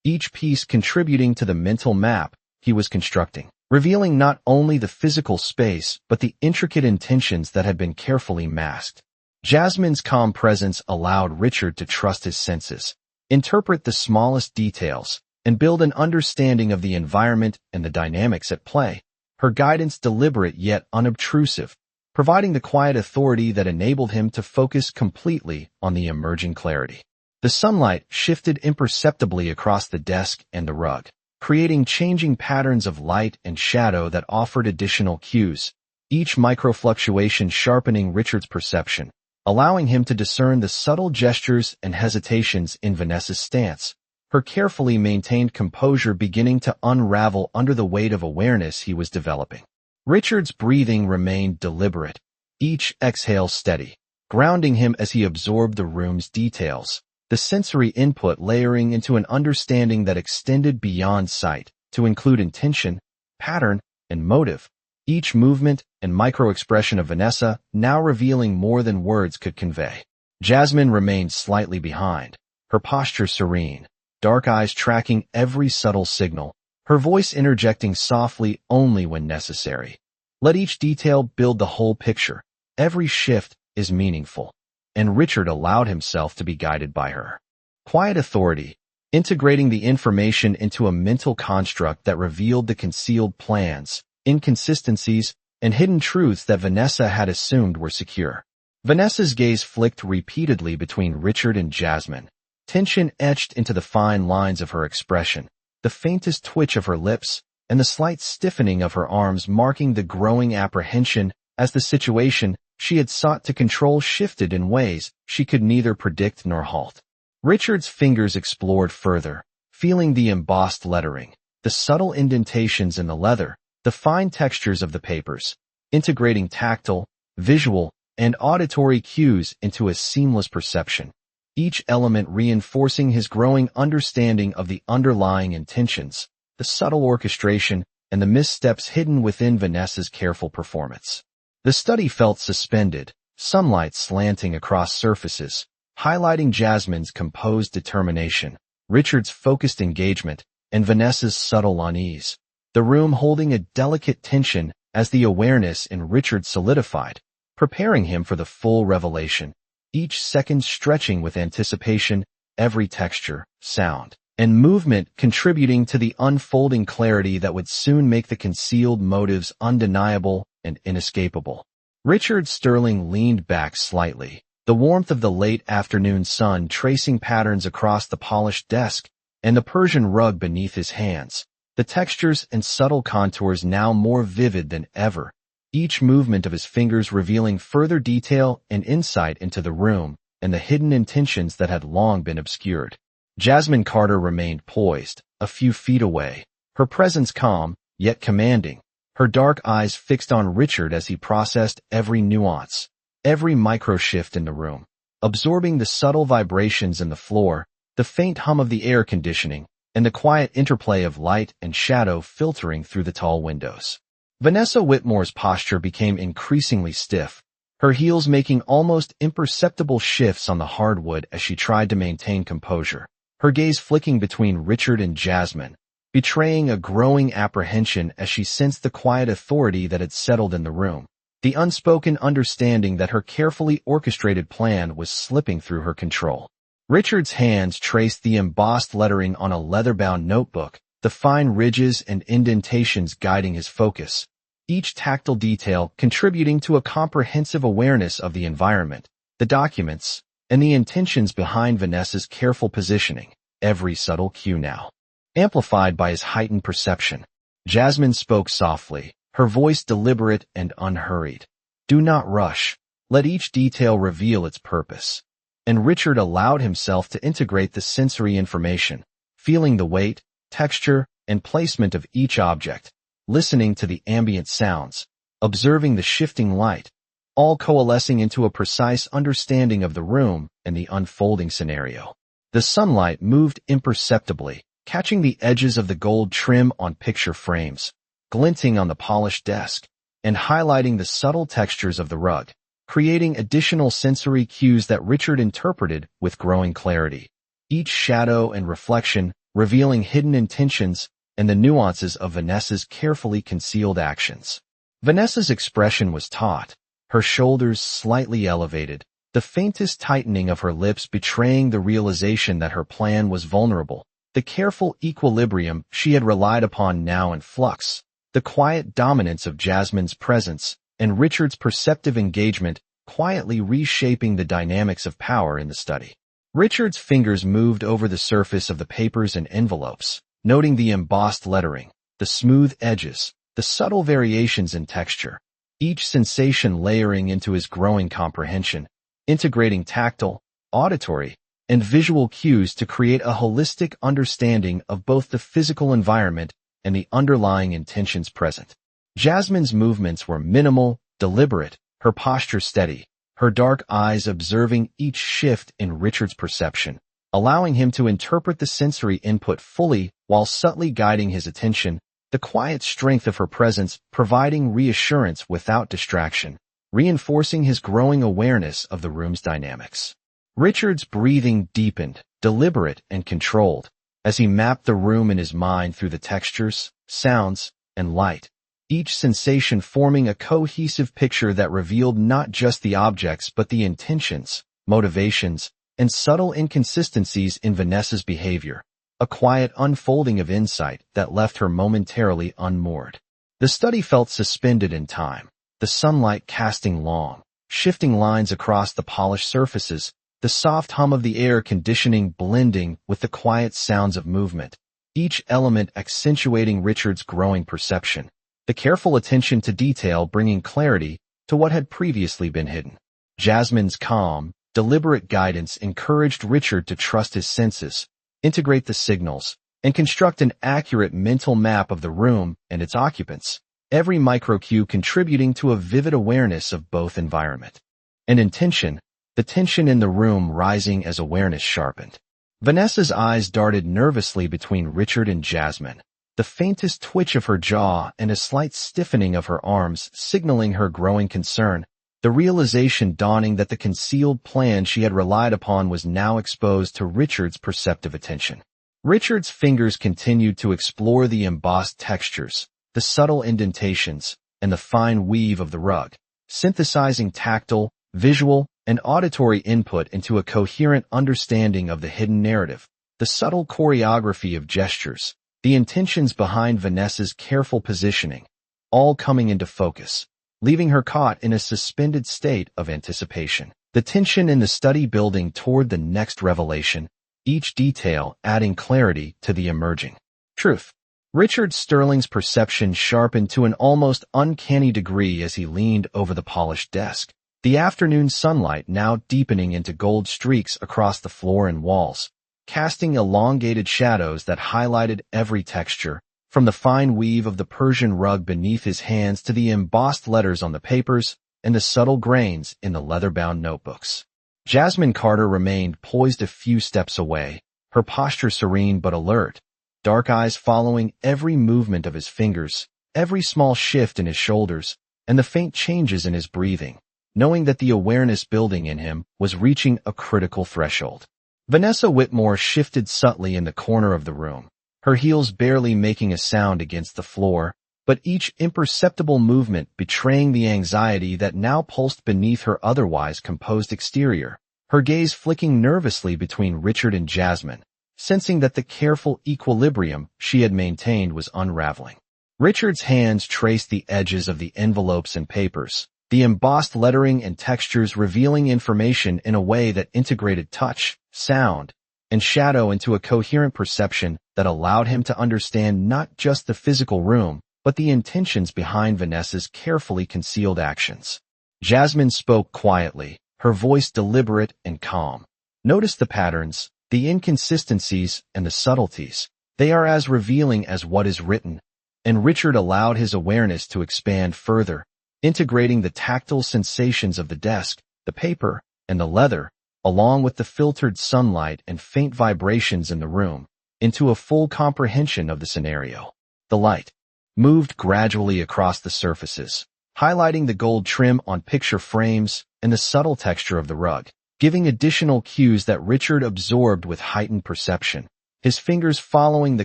Each piece contributing to the mental map he was constructing, revealing not only the physical space but the intricate intentions that had been carefully masked. Jasmine's calm presence allowed Richard to trust his senses, interpret the smallest details, and build an understanding of the environment and the dynamics at play, her guidance deliberate yet unobtrusive, providing the quiet authority that enabled him to focus completely on the emerging clarity. The sunlight shifted imperceptibly across the desk and the rug, creating changing patterns of light and shadow that offered additional cues, each microfluctuation sharpening Richard's perception, allowing him to discern the subtle gestures and hesitations in Vanessa's stance, her carefully maintained composure beginning to unravel under the weight of awareness he was developing. Richard's breathing remained deliberate, each exhale steady, grounding him as he absorbed the room's details, the sensory input layering into an understanding that extended beyond sight to include intention, pattern, and motive, each movement and micro-expression of Vanessa now revealing more than words could convey. Jasmine remained slightly behind, her posture serene, dark eyes tracking every subtle signal, her voice interjecting softly only when necessary. Let each detail build the whole picture. Every shift is meaningful. And Richard allowed himself to be guided by her quiet authority, integrating the information into a mental construct that revealed the concealed plans, inconsistencies, and hidden truths that Vanessa had assumed were secure. Vanessa's gaze flicked repeatedly between Richard and Jasmine, tension etched into the fine lines of her expression, the faintest twitch of her lips, and the slight stiffening of her arms marking the growing apprehension as the situation she had sought to control shifted in ways she could neither predict nor halt. Richard's fingers explored further, feeling the embossed lettering, the subtle indentations in the leather, the fine textures of the papers, integrating tactile, visual, and auditory cues into a seamless perception, each element reinforcing his growing understanding of the underlying intentions, the subtle orchestration, and the missteps hidden within Vanessa's careful performance. The study felt suspended, sunlight slanting across surfaces, highlighting Jasmine's composed determination, Richard's focused engagement, and Vanessa's subtle unease. The room holding a delicate tension as the awareness in Richard solidified, preparing him for the full revelation, each second stretching with anticipation, every texture, sound, and movement contributing to the unfolding clarity that would soon make the concealed motives undeniable and inescapable. Richard Sterling leaned back slightly, the warmth of the late afternoon sun tracing patterns across the polished desk and the Persian rug beneath his hands, the textures and subtle contours now more vivid than ever, each movement of his fingers revealing further detail and insight into the room and the hidden intentions that had long been obscured. Jasmine Carter remained poised, a few feet away, her presence calm, yet commanding, her dark eyes fixed on Richard as he processed every nuance, every micro-shift in the room, absorbing the subtle vibrations in the floor, the faint hum of the air conditioning, and the quiet interplay of light and shadow filtering through the tall windows. Vanessa Whitmore's posture became increasingly stiff, her heels making almost imperceptible shifts on the hardwood as she tried to maintain composure, her gaze flicking between Richard and Jasmine, betraying a growing apprehension as she sensed the quiet authority that had settled in the room, the unspoken understanding that her carefully orchestrated plan was slipping through her control. Richard's hands traced the embossed lettering on a leather-bound notebook, the fine ridges and indentations guiding his focus, each tactile detail contributing to a comprehensive awareness of the environment, the documents, and the intentions behind Vanessa's careful positioning, every subtle cue now amplified by his heightened perception. Jasmine spoke softly, her voice deliberate and unhurried. "Do not rush. Let each detail reveal its purpose." And Richard allowed himself to integrate the sensory information, feeling the weight, texture, and placement of each object, listening to the ambient sounds, observing the shifting light, all coalescing into a precise understanding of the room and the unfolding scenario. The sunlight moved imperceptibly, catching the edges of the gold trim on picture frames, glinting on the polished desk, and highlighting the subtle textures of the rug, creating additional sensory cues that Richard interpreted with growing clarity, each shadow and reflection revealing hidden intentions and the nuances of Vanessa's carefully concealed actions. Vanessa's expression was taut, her shoulders slightly elevated, the faintest tightening of her lips betraying the realization that her plan was vulnerable, the careful equilibrium she had relied upon now in flux, the quiet dominance of Jasmine's presence, and Richard's perceptive engagement quietly reshaping the dynamics of power in the study. Richard's fingers moved over the surface of the papers and envelopes, noting the embossed lettering, the smooth edges, the subtle variations in texture, each sensation layering into his growing comprehension, integrating tactile, auditory, and visual cues to create a holistic understanding of both the physical environment and the underlying intentions present. Jasmine's movements were minimal, deliberate, her posture steady, her dark eyes observing each shift in Richard's perception, allowing him to interpret the sensory input fully while subtly guiding his attention, the quiet strength of her presence providing reassurance without distraction, reinforcing his growing awareness of the room's dynamics. Richard's breathing deepened, deliberate and controlled, as he mapped the room in his mind through the textures, sounds, and light, each sensation forming a cohesive picture that revealed not just the objects but the intentions, motivations, and subtle inconsistencies in Vanessa's behavior, a quiet unfolding of insight that left her momentarily unmoored. The study felt suspended in time, the sunlight casting long, shifting lines across the polished surfaces, the soft hum of the air conditioning blending with the quiet sounds of movement, each element accentuating Richard's growing perception, the careful attention to detail bringing clarity to what had previously been hidden. Jasmine's calm, deliberate guidance encouraged Richard to trust his senses, integrate the signals, and construct an accurate mental map of the room and its occupants, every micro-cue contributing to a vivid awareness of both environment and intention, the tension in the room rising as awareness sharpened. Vanessa's eyes darted nervously between Richard and Jasmine, the faintest twitch of her jaw and a slight stiffening of her arms signaling her growing concern, the realization dawning that the concealed plan she had relied upon was now exposed to Richard's perceptive attention. Richard's fingers continued to explore the embossed textures, the subtle indentations, and the fine weave of the rug, synthesizing tactile, visual, and auditory input into a coherent understanding of the hidden narrative, the subtle choreography of gestures, the intentions behind Vanessa's careful positioning, all coming into focus, leaving her caught in a suspended state of anticipation. The tension in the study building toward the next revelation, each detail adding clarity to the emerging truth. Richard Sterling's perception sharpened to an almost uncanny degree as he leaned over the polished desk, the afternoon sunlight now deepening into gold streaks across the floor and walls, casting elongated shadows that highlighted every texture, from the fine weave of the Persian rug beneath his hands to the embossed letters on the papers and the subtle grains in the leather-bound notebooks. Jasmine Carter remained poised a few steps away, her posture serene but alert, dark eyes following every movement of his fingers, every small shift in his shoulders, and the faint changes in his breathing, knowing that the awareness building in him was reaching a critical threshold. Vanessa Whitmore shifted subtly in the corner of the room, her heels barely making a sound against the floor, but each imperceptible movement betraying the anxiety that now pulsed beneath her otherwise composed exterior, her gaze flicking nervously between Richard and Jasmine, sensing that the careful equilibrium she had maintained was unraveling. Richard's hands traced the edges of the envelopes and papers, the embossed lettering and textures revealing information in a way that integrated touch, sound, and shadow into a coherent perception that allowed him to understand not just the physical room, but the intentions behind Vanessa's carefully concealed actions. Jasmine spoke quietly, her voice deliberate and calm. Notice the patterns, the inconsistencies, and the subtleties. They are as revealing as what is written. And Richard allowed his awareness to expand further, integrating the tactile sensations of the desk, the paper, and the leather, along with the filtered sunlight and faint vibrations in the room, into a full comprehension of the scenario. The light moved gradually across the surfaces, highlighting the gold trim on picture frames and the subtle texture of the rug, giving additional cues that Richard absorbed with heightened perception, his fingers following the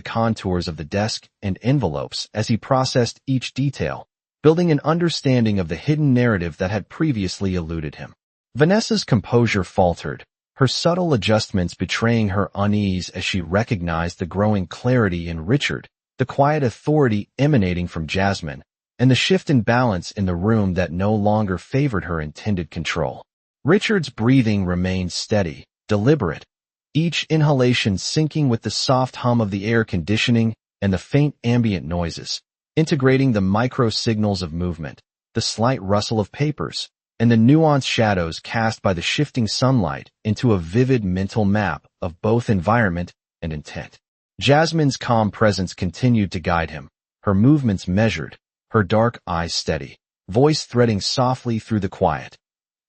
contours of the desk and envelopes as he processed each detail, building an understanding of the hidden narrative that had previously eluded him. Vanessa's composure faltered, her subtle adjustments betraying her unease as she recognized the growing clarity in Richard, the quiet authority emanating from Jasmine, and the shift in balance in the room that no longer favored her intended control. Richard's breathing remained steady, deliberate, each inhalation syncing with the soft hum of the air conditioning and the faint ambient noises, integrating the micro-signals of movement, the slight rustle of papers, and the nuanced shadows cast by the shifting sunlight into a vivid mental map of both environment and intent. Jasmine's calm presence continued to guide him, her movements measured, her dark eyes steady, voice threading softly through the quiet.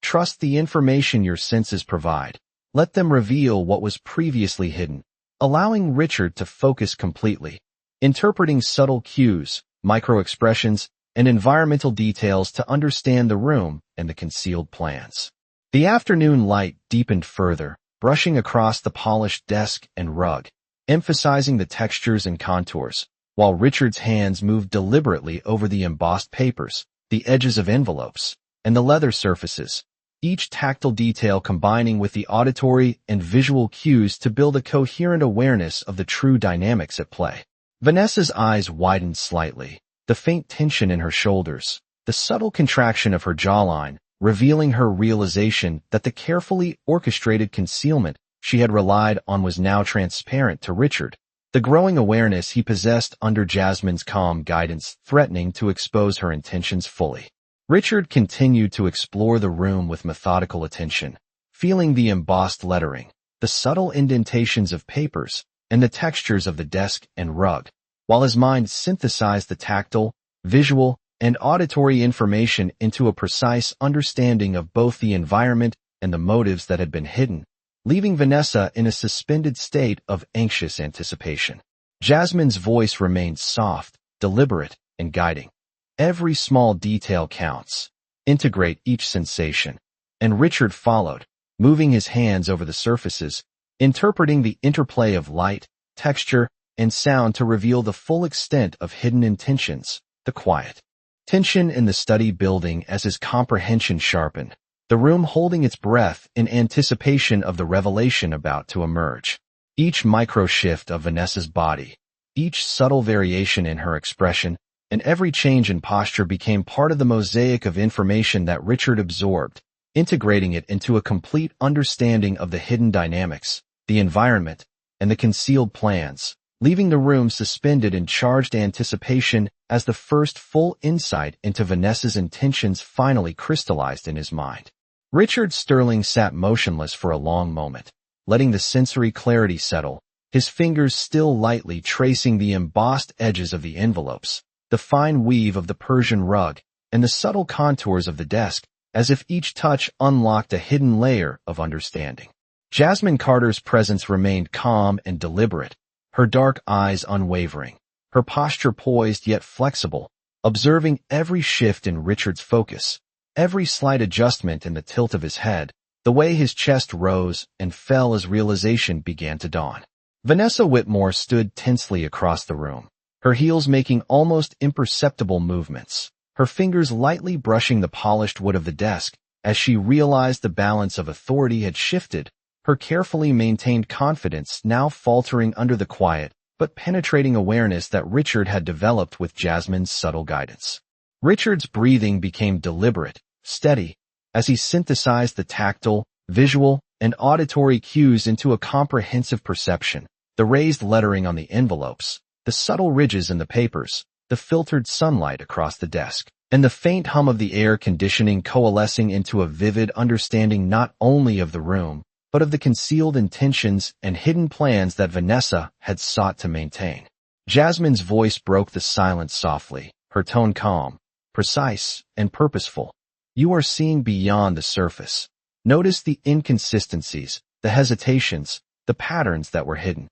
Trust the information your senses provide. Let them reveal what was previously hidden, allowing Richard to focus completely, interpreting subtle cues, micro-expressions, and environmental details to understand the room and the concealed plans. The afternoon light deepened further, brushing across the polished desk and rug, emphasizing the textures and contours, while Richard's hands moved deliberately over the embossed papers, the edges of envelopes, and the leather surfaces, each tactile detail combining with the auditory and visual cues to build a coherent awareness of the true dynamics at play. Vanessa's eyes widened slightly, the faint tension in her shoulders, the subtle contraction of her jawline, revealing her realization that the carefully orchestrated concealment she had relied on was now transparent to Richard, the growing awareness he possessed under Jasmine's calm guidance threatening to expose her intentions fully. Richard continued to explore the room with methodical attention, feeling the embossed lettering, the subtle indentations of papers, and the textures of the desk and rug, while his mind synthesized the tactile, visual, and auditory information into a precise understanding of both the environment and the motives that had been hidden, leaving Vanessa in a suspended state of anxious anticipation. Jasmine's voice remained soft, deliberate, and guiding. Every small detail counts. Integrate each sensation. And Richard followed, moving his hands over the surfaces, interpreting the interplay of light, texture, and sound to reveal the full extent of hidden intentions, the quiet tension in the study building as his comprehension sharpened, the room holding its breath in anticipation of the revelation about to emerge. Each micro-shift of Vanessa's body, each subtle variation in her expression, and every change in posture became part of the mosaic of information that Richard absorbed, integrating it into a complete understanding of the hidden dynamics, the environment, and the concealed plans, leaving the room suspended in charged anticipation as the first full insight into Vanessa's intentions finally crystallized in his mind. Richard Sterling sat motionless for a long moment, letting the sensory clarity settle, his fingers still lightly tracing the embossed edges of the envelopes, the fine weave of the Persian rug, and the subtle contours of the desk, as if each touch unlocked a hidden layer of understanding. Jasmine Carter's presence remained calm and deliberate, her dark eyes unwavering, her posture poised yet flexible, observing every shift in Richard's focus, every slight adjustment in the tilt of his head, the way his chest rose and fell as realization began to dawn. Vanessa Whitmore stood tensely across the room, her heels making almost imperceptible movements, her fingers lightly brushing the polished wood of the desk as she realized the balance of authority had shifted, her carefully maintained confidence now faltering under the quiet but penetrating awareness that Richard had developed with Jasmine's subtle guidance. Richard's breathing became deliberate, steady, as he synthesized the tactile, visual, and auditory cues into a comprehensive perception, the raised lettering on the envelopes, the subtle ridges in the papers, the filtered sunlight across the desk, and the faint hum of the air conditioning coalescing into a vivid understanding not only of the room, but of the concealed intentions and hidden plans that Vanessa had sought to maintain. Jasmine's voice broke the silence softly, her tone calm, precise, and purposeful. You are seeing beyond the surface. Notice the inconsistencies, the hesitations, the patterns that were hidden.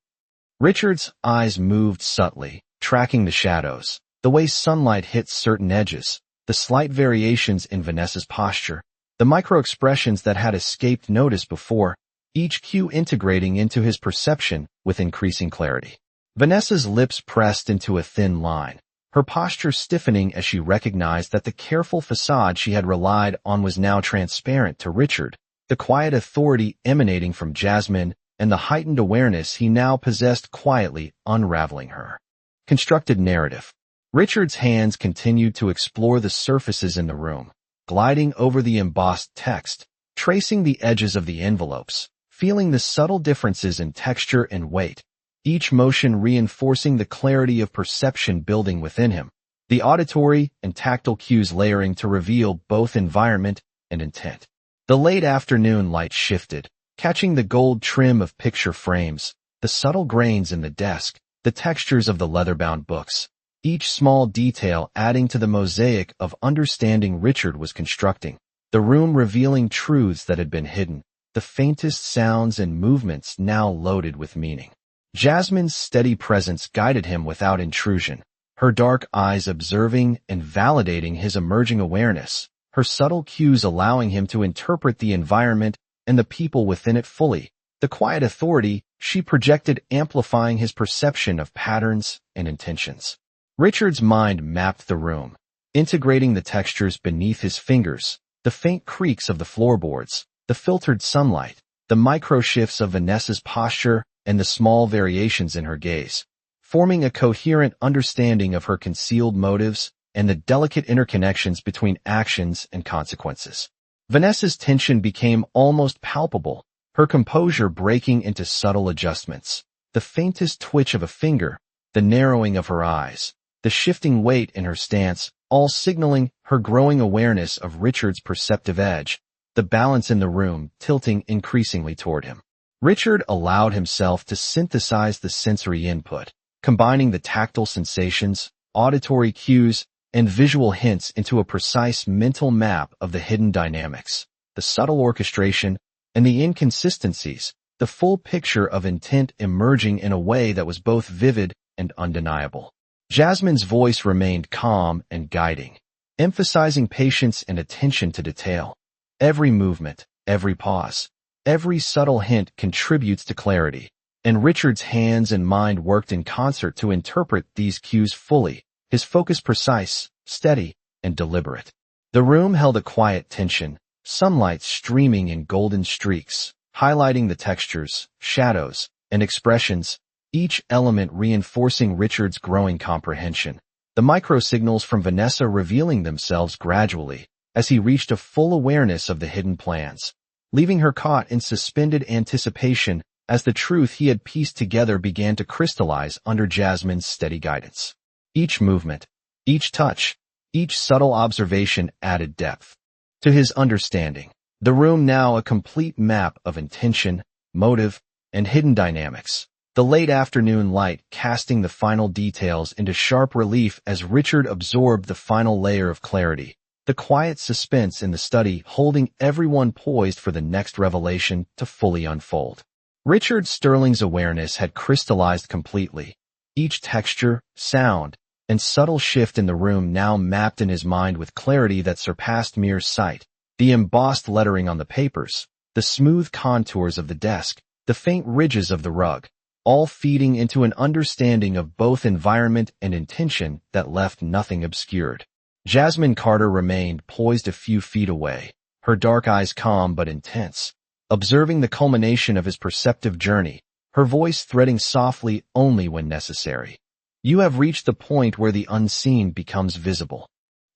Richard's eyes moved subtly, tracking the shadows, the way sunlight hits certain edges, the slight variations in Vanessa's posture, the micro-expressions that had escaped notice before, each cue integrating into his perception with increasing clarity. Vanessa's lips pressed into a thin line, her posture stiffening as she recognized that the careful facade she had relied on was now transparent to Richard, the quiet authority emanating from Jasmine and the heightened awareness he now possessed quietly unraveling her. Constructed narrative. Richard's hands continued to explore the surfaces in the room, gliding over the embossed text, tracing the edges of the envelopes, feeling the subtle differences in texture and weight, each motion reinforcing the clarity of perception building within him, the auditory and tactile cues layering to reveal both environment and intent. The late afternoon light shifted, catching the gold trim of picture frames, the subtle grains in the desk, the textures of the leather-bound books, each small detail adding to the mosaic of understanding Richard was constructing, the room revealing truths that had been hidden, the faintest sounds and movements now loaded with meaning. Jasmine's steady presence guided him without intrusion, her dark eyes observing and validating his emerging awareness, her subtle cues allowing him to interpret the environment and the people within it fully, the quiet authority she projected amplifying his perception of patterns and intentions. Richard's mind mapped the room, integrating the textures beneath his fingers, the faint creaks of the floorboards, the filtered sunlight, the micro-shifts of Vanessa's posture, and the small variations in her gaze, forming a coherent understanding of her concealed motives and the delicate interconnections between actions and consequences. Vanessa's tension became almost palpable, her composure breaking into subtle adjustments, the faintest twitch of a finger, the narrowing of her eyes, the shifting weight in her stance, all signaling her growing awareness of Richard's perceptive edge, the balance in the room tilting increasingly toward him. Richard allowed himself to synthesize the sensory input, combining the tactile sensations, auditory cues, and visual hints into a precise mental map of the hidden dynamics, the subtle orchestration, and the inconsistencies, the full picture of intent emerging in a way that was both vivid and undeniable. Jasmine's voice remained calm and guiding, emphasizing patience and attention to detail. Every movement, every pause, every subtle hint contributes to clarity, and Richard's hands and mind worked in concert to interpret these cues fully, his focus precise, steady, and deliberate. The room held a quiet tension, sunlight streaming in golden streaks, highlighting the textures, shadows, and expressions, each element reinforcing Richard's growing comprehension. The microsignals from Vanessa revealing themselves gradually, as he reached a full awareness of the hidden plans, leaving her caught in suspended anticipation as the truth he had pieced together began to crystallize under Jasmine's steady guidance. Each movement, each touch, each subtle observation added depth to his understanding. The room now a complete map of intention, motive, and hidden dynamics. The late afternoon light casting the final details into sharp relief as Richard absorbed the final layer of clarity, the quiet suspense in the study holding everyone poised for the next revelation to fully unfold. Richard Sterling's awareness had crystallized completely, each texture, sound, and subtle shift in the room now mapped in his mind with clarity that surpassed mere sight. The embossed lettering on the papers, the smooth contours of the desk, the faint ridges of the rug, all feeding into an understanding of both environment and intention that left nothing obscured. Jasmine Carter remained poised a few feet away, her dark eyes calm but intense, observing the culmination of his perceptive journey, her voice threading softly only when necessary. "You have reached the point where the unseen becomes visible."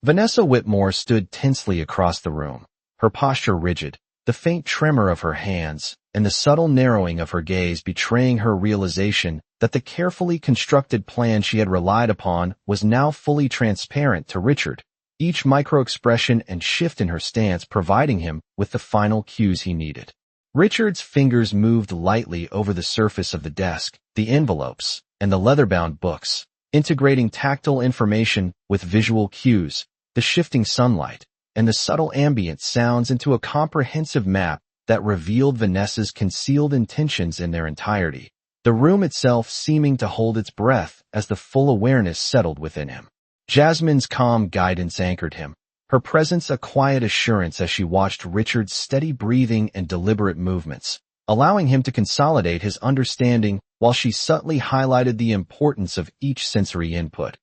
Vanessa Whitmore stood tensely across the room, her posture rigid, the faint tremor of her hands, and the subtle narrowing of her gaze betraying her realization that the carefully constructed plan she had relied upon was now fully transparent to Richard, each micro-expression and shift in her stance providing him with the final cues he needed. Richard's fingers moved lightly over the surface of the desk, the envelopes, and the leather-bound books, integrating tactile information with visual cues, the shifting sunlight, and the subtle ambient sounds into a comprehensive map that revealed Vanessa's concealed intentions in their entirety, the room itself seeming to hold its breath as the full awareness settled within him. Jasmine's calm guidance anchored him, her presence a quiet assurance as she watched Richard's steady breathing and deliberate movements, allowing him to consolidate his understanding while she subtly highlighted the importance of each sensory input.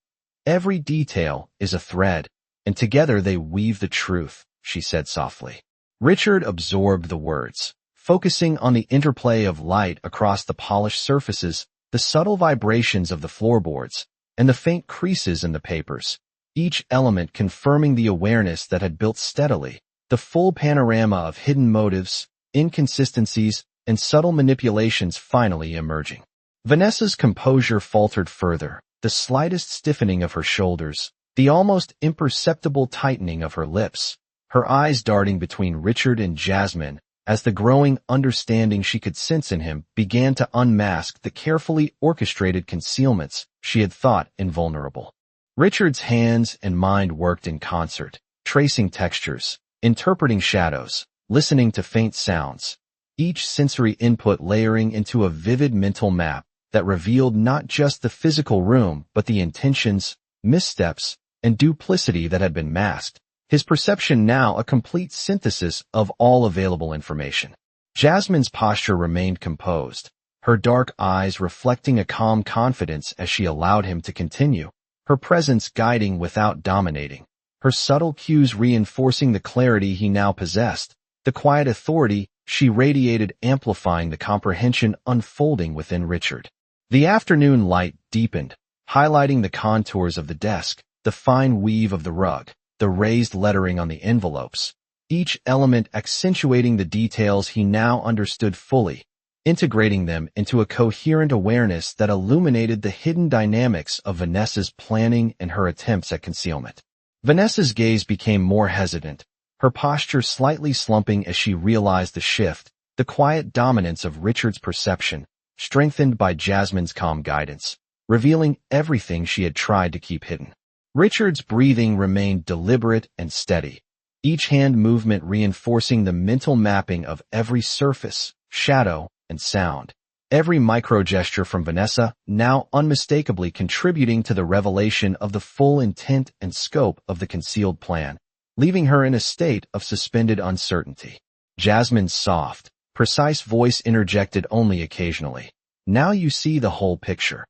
"Every detail is a thread, and together they weave the truth," she said softly. Richard absorbed the words, focusing on the interplay of light across the polished surfaces, the subtle vibrations of the floorboards, and the faint creases in the papers, each element confirming the awareness that had built steadily, the full panorama of hidden motives, inconsistencies, and subtle manipulations finally emerging. Vanessa's composure faltered further, the slightest stiffening of her shoulders, the almost imperceptible tightening of her lips, her eyes darting between Richard and Jasmine as the growing understanding she could sense in him began to unmask the carefully orchestrated concealments she had thought invulnerable. Richard's hands and mind worked in concert, tracing textures, interpreting shadows, listening to faint sounds, each sensory input layering into a vivid mental map that revealed not just the physical room but the intentions, missteps, and duplicity that had been masked, his perception now a complete synthesis of all available information. Jasmine's posture remained composed, her dark eyes reflecting a calm confidence as she allowed him to continue, her presence guiding without dominating, her subtle cues reinforcing the clarity he now possessed, the quiet authority she radiated amplifying the comprehension unfolding within Richard. The afternoon light deepened, highlighting the contours of the desk, the fine weave of the rug, the raised lettering on the envelopes, each element accentuating the details he now understood fully, integrating them into a coherent awareness that illuminated the hidden dynamics of Vanessa's planning and her attempts at concealment. Vanessa's gaze became more hesitant, her posture slightly slumping as she realized the shift, the quiet dominance of Richard's perception, strengthened by Jasmine's calm guidance, revealing everything she had tried to keep hidden. Richard's breathing remained deliberate and steady, each hand movement reinforcing the mental mapping of every surface, shadow, and sound. Every micro-gesture from Vanessa now unmistakably contributing to the revelation of the full intent and scope of the concealed plan, leaving her in a state of suspended uncertainty. Jasmine's soft, precise voice interjected only occasionally. "Now you see the whole picture."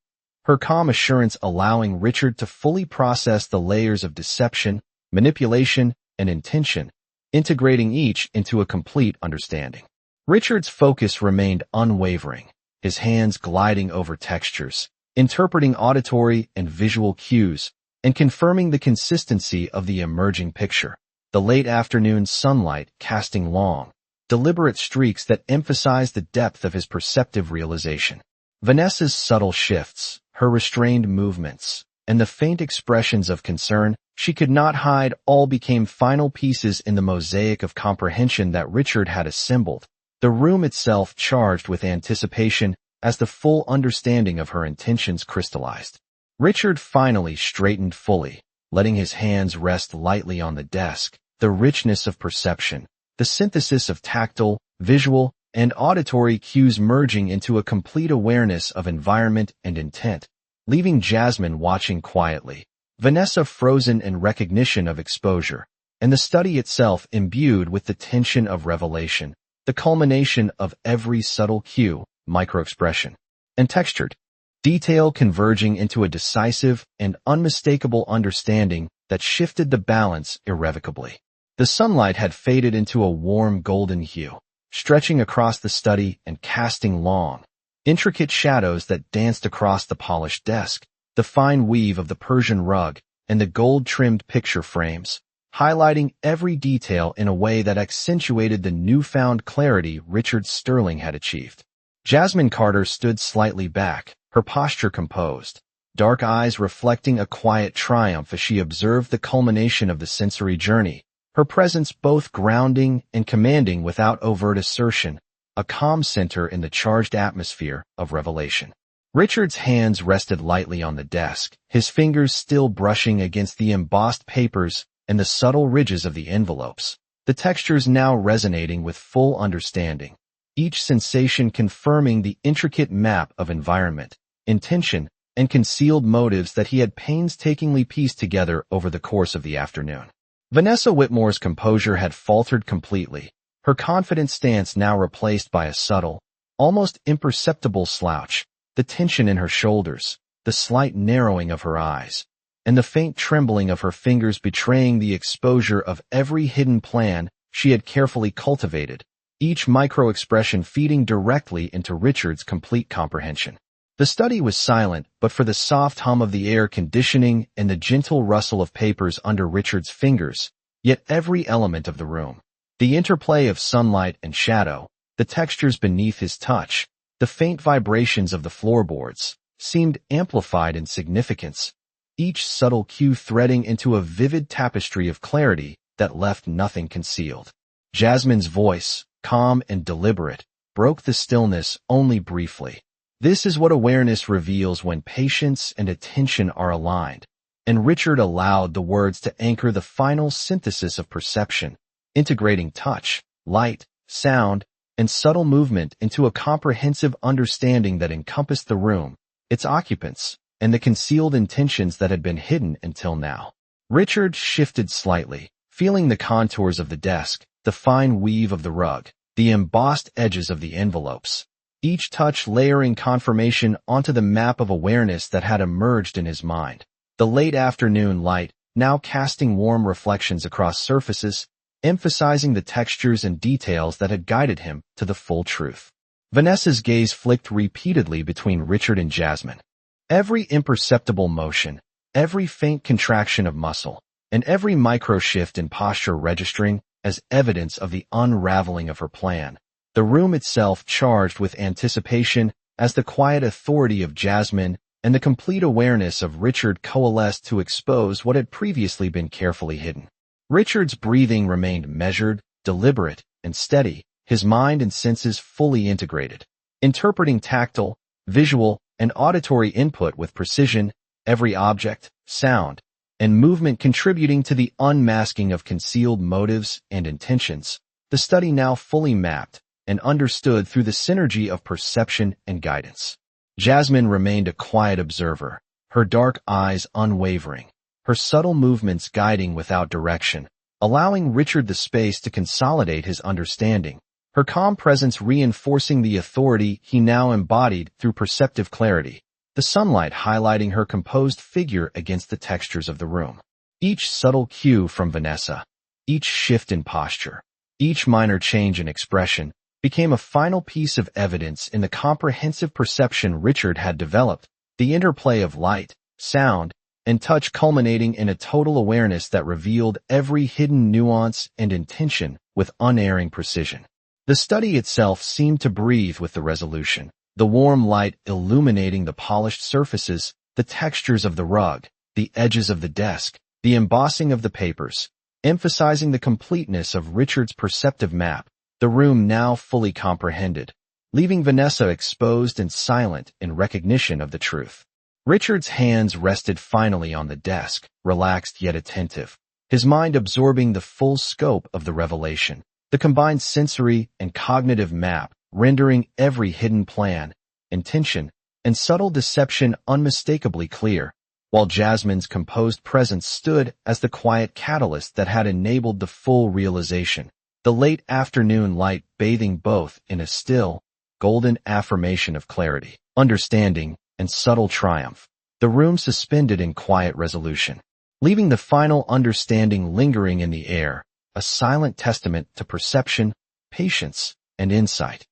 Her calm assurance allowing Richard to fully process the layers of deception, manipulation, and intention, integrating each into a complete understanding. Richard's focus remained unwavering, his hands gliding over textures, interpreting auditory and visual cues, and confirming the consistency of the emerging picture. The late afternoon sunlight casting long, deliberate streaks that emphasized the depth of his perceptive realization. Vanessa's subtle shifts, her restrained movements, and the faint expressions of concern she could not hide all became final pieces in the mosaic of comprehension that Richard had assembled, the room itself charged with anticipation as the full understanding of her intentions crystallized. Richard finally straightened fully, letting his hands rest lightly on the desk, the richness of perception, the synthesis of tactile, visual, and auditory cues merging into a complete awareness of environment and intent, leaving Jasmine watching quietly, Vanessa frozen in recognition of exposure, and the study itself imbued with the tension of revelation, the culmination of every subtle cue, microexpression, and textured detail converging into a decisive and unmistakable understanding that shifted the balance irrevocably. The sunlight had faded into a warm golden hue, stretching across the study and casting long, intricate shadows that danced across the polished desk, the fine weave of the Persian rug, and the gold-trimmed picture frames, highlighting every detail in a way that accentuated the newfound clarity Richard Sterling had achieved. Jasmine Carter stood slightly back, her posture composed, dark eyes reflecting a quiet triumph as she observed the culmination of the sensory journey, her presence both grounding and commanding without overt assertion, a calm center in the charged atmosphere of revelation. Richard's hands rested lightly on the desk, his fingers still brushing against the embossed papers and the subtle ridges of the envelopes, the textures now resonating with full understanding, each sensation confirming the intricate map of environment, intention, and concealed motives that he had painstakingly pieced together over the course of the afternoon. Vanessa Whitmore's composure had faltered completely, her confident stance now replaced by a subtle, almost imperceptible slouch, the tension in her shoulders, the slight narrowing of her eyes, and the faint trembling of her fingers betraying the exposure of every hidden plan she had carefully cultivated, each micro-expression feeding directly into Richard's complete comprehension. The study was silent, but for the soft hum of the air conditioning and the gentle rustle of papers under Richard's fingers, yet every element of the room, the interplay of sunlight and shadow, the textures beneath his touch, the faint vibrations of the floorboards, seemed amplified in significance, each subtle cue threading into a vivid tapestry of clarity that left nothing concealed. Jasmine's voice, calm and deliberate, broke the stillness only briefly. This is what awareness reveals when patience and attention are aligned, and Richard allowed the words to anchor the final synthesis of perception, integrating touch, light, sound, and subtle movement into a comprehensive understanding that encompassed the room, its occupants, and the concealed intentions that had been hidden until now. Richard shifted slightly, feeling the contours of the desk, the fine weave of the rug, the embossed edges of the envelopes, each touch layering confirmation onto the map of awareness that had emerged in his mind. The late afternoon light, now casting warm reflections across surfaces, emphasizing the textures and details that had guided him to the full truth. Vanessa's gaze flicked repeatedly between Richard and Jasmine. Every imperceptible motion, every faint contraction of muscle, and every micro-shift in posture registering as evidence of the unraveling of her plan. The room itself charged with anticipation as the quiet authority of Jasmine and the complete awareness of Richard coalesced to expose what had previously been carefully hidden. Richard's breathing remained measured, deliberate, and steady, his mind and senses fully integrated. Interpreting tactile, visual, and auditory input with precision, every object, sound, and movement contributing to the unmasking of concealed motives and intentions, the study now fully mapped and understood through the synergy of perception and guidance. Jasmine remained a quiet observer, her dark eyes unwavering, her subtle movements guiding without direction, allowing Richard the space to consolidate his understanding, her calm presence reinforcing the authority he now embodied through perceptive clarity, the sunlight highlighting her composed figure against the textures of the room. Each subtle cue from Vanessa, each shift in posture, each minor change in expression, became a final piece of evidence in the comprehensive perception Richard had developed, the interplay of light, sound, and touch culminating in a total awareness that revealed every hidden nuance and intention with unerring precision. The study itself seemed to breathe with the resolution, the warm light illuminating the polished surfaces, the textures of the rug, the edges of the desk, the embossing of the papers, emphasizing the completeness of Richard's perceptive map, the room now fully comprehended, leaving Vanessa exposed and silent in recognition of the truth. Richard's hands rested finally on the desk, relaxed yet attentive, his mind absorbing the full scope of the revelation, the combined sensory and cognitive map rendering every hidden plan, intention, and subtle deception unmistakably clear, while Jasmine's composed presence stood as the quiet catalyst that had enabled the full realization, the late afternoon light bathing both in a still, golden affirmation of clarity, understanding, and subtle triumph, the room suspended in quiet resolution, leaving the final understanding lingering in the air, a silent testament to perception, patience, and insight.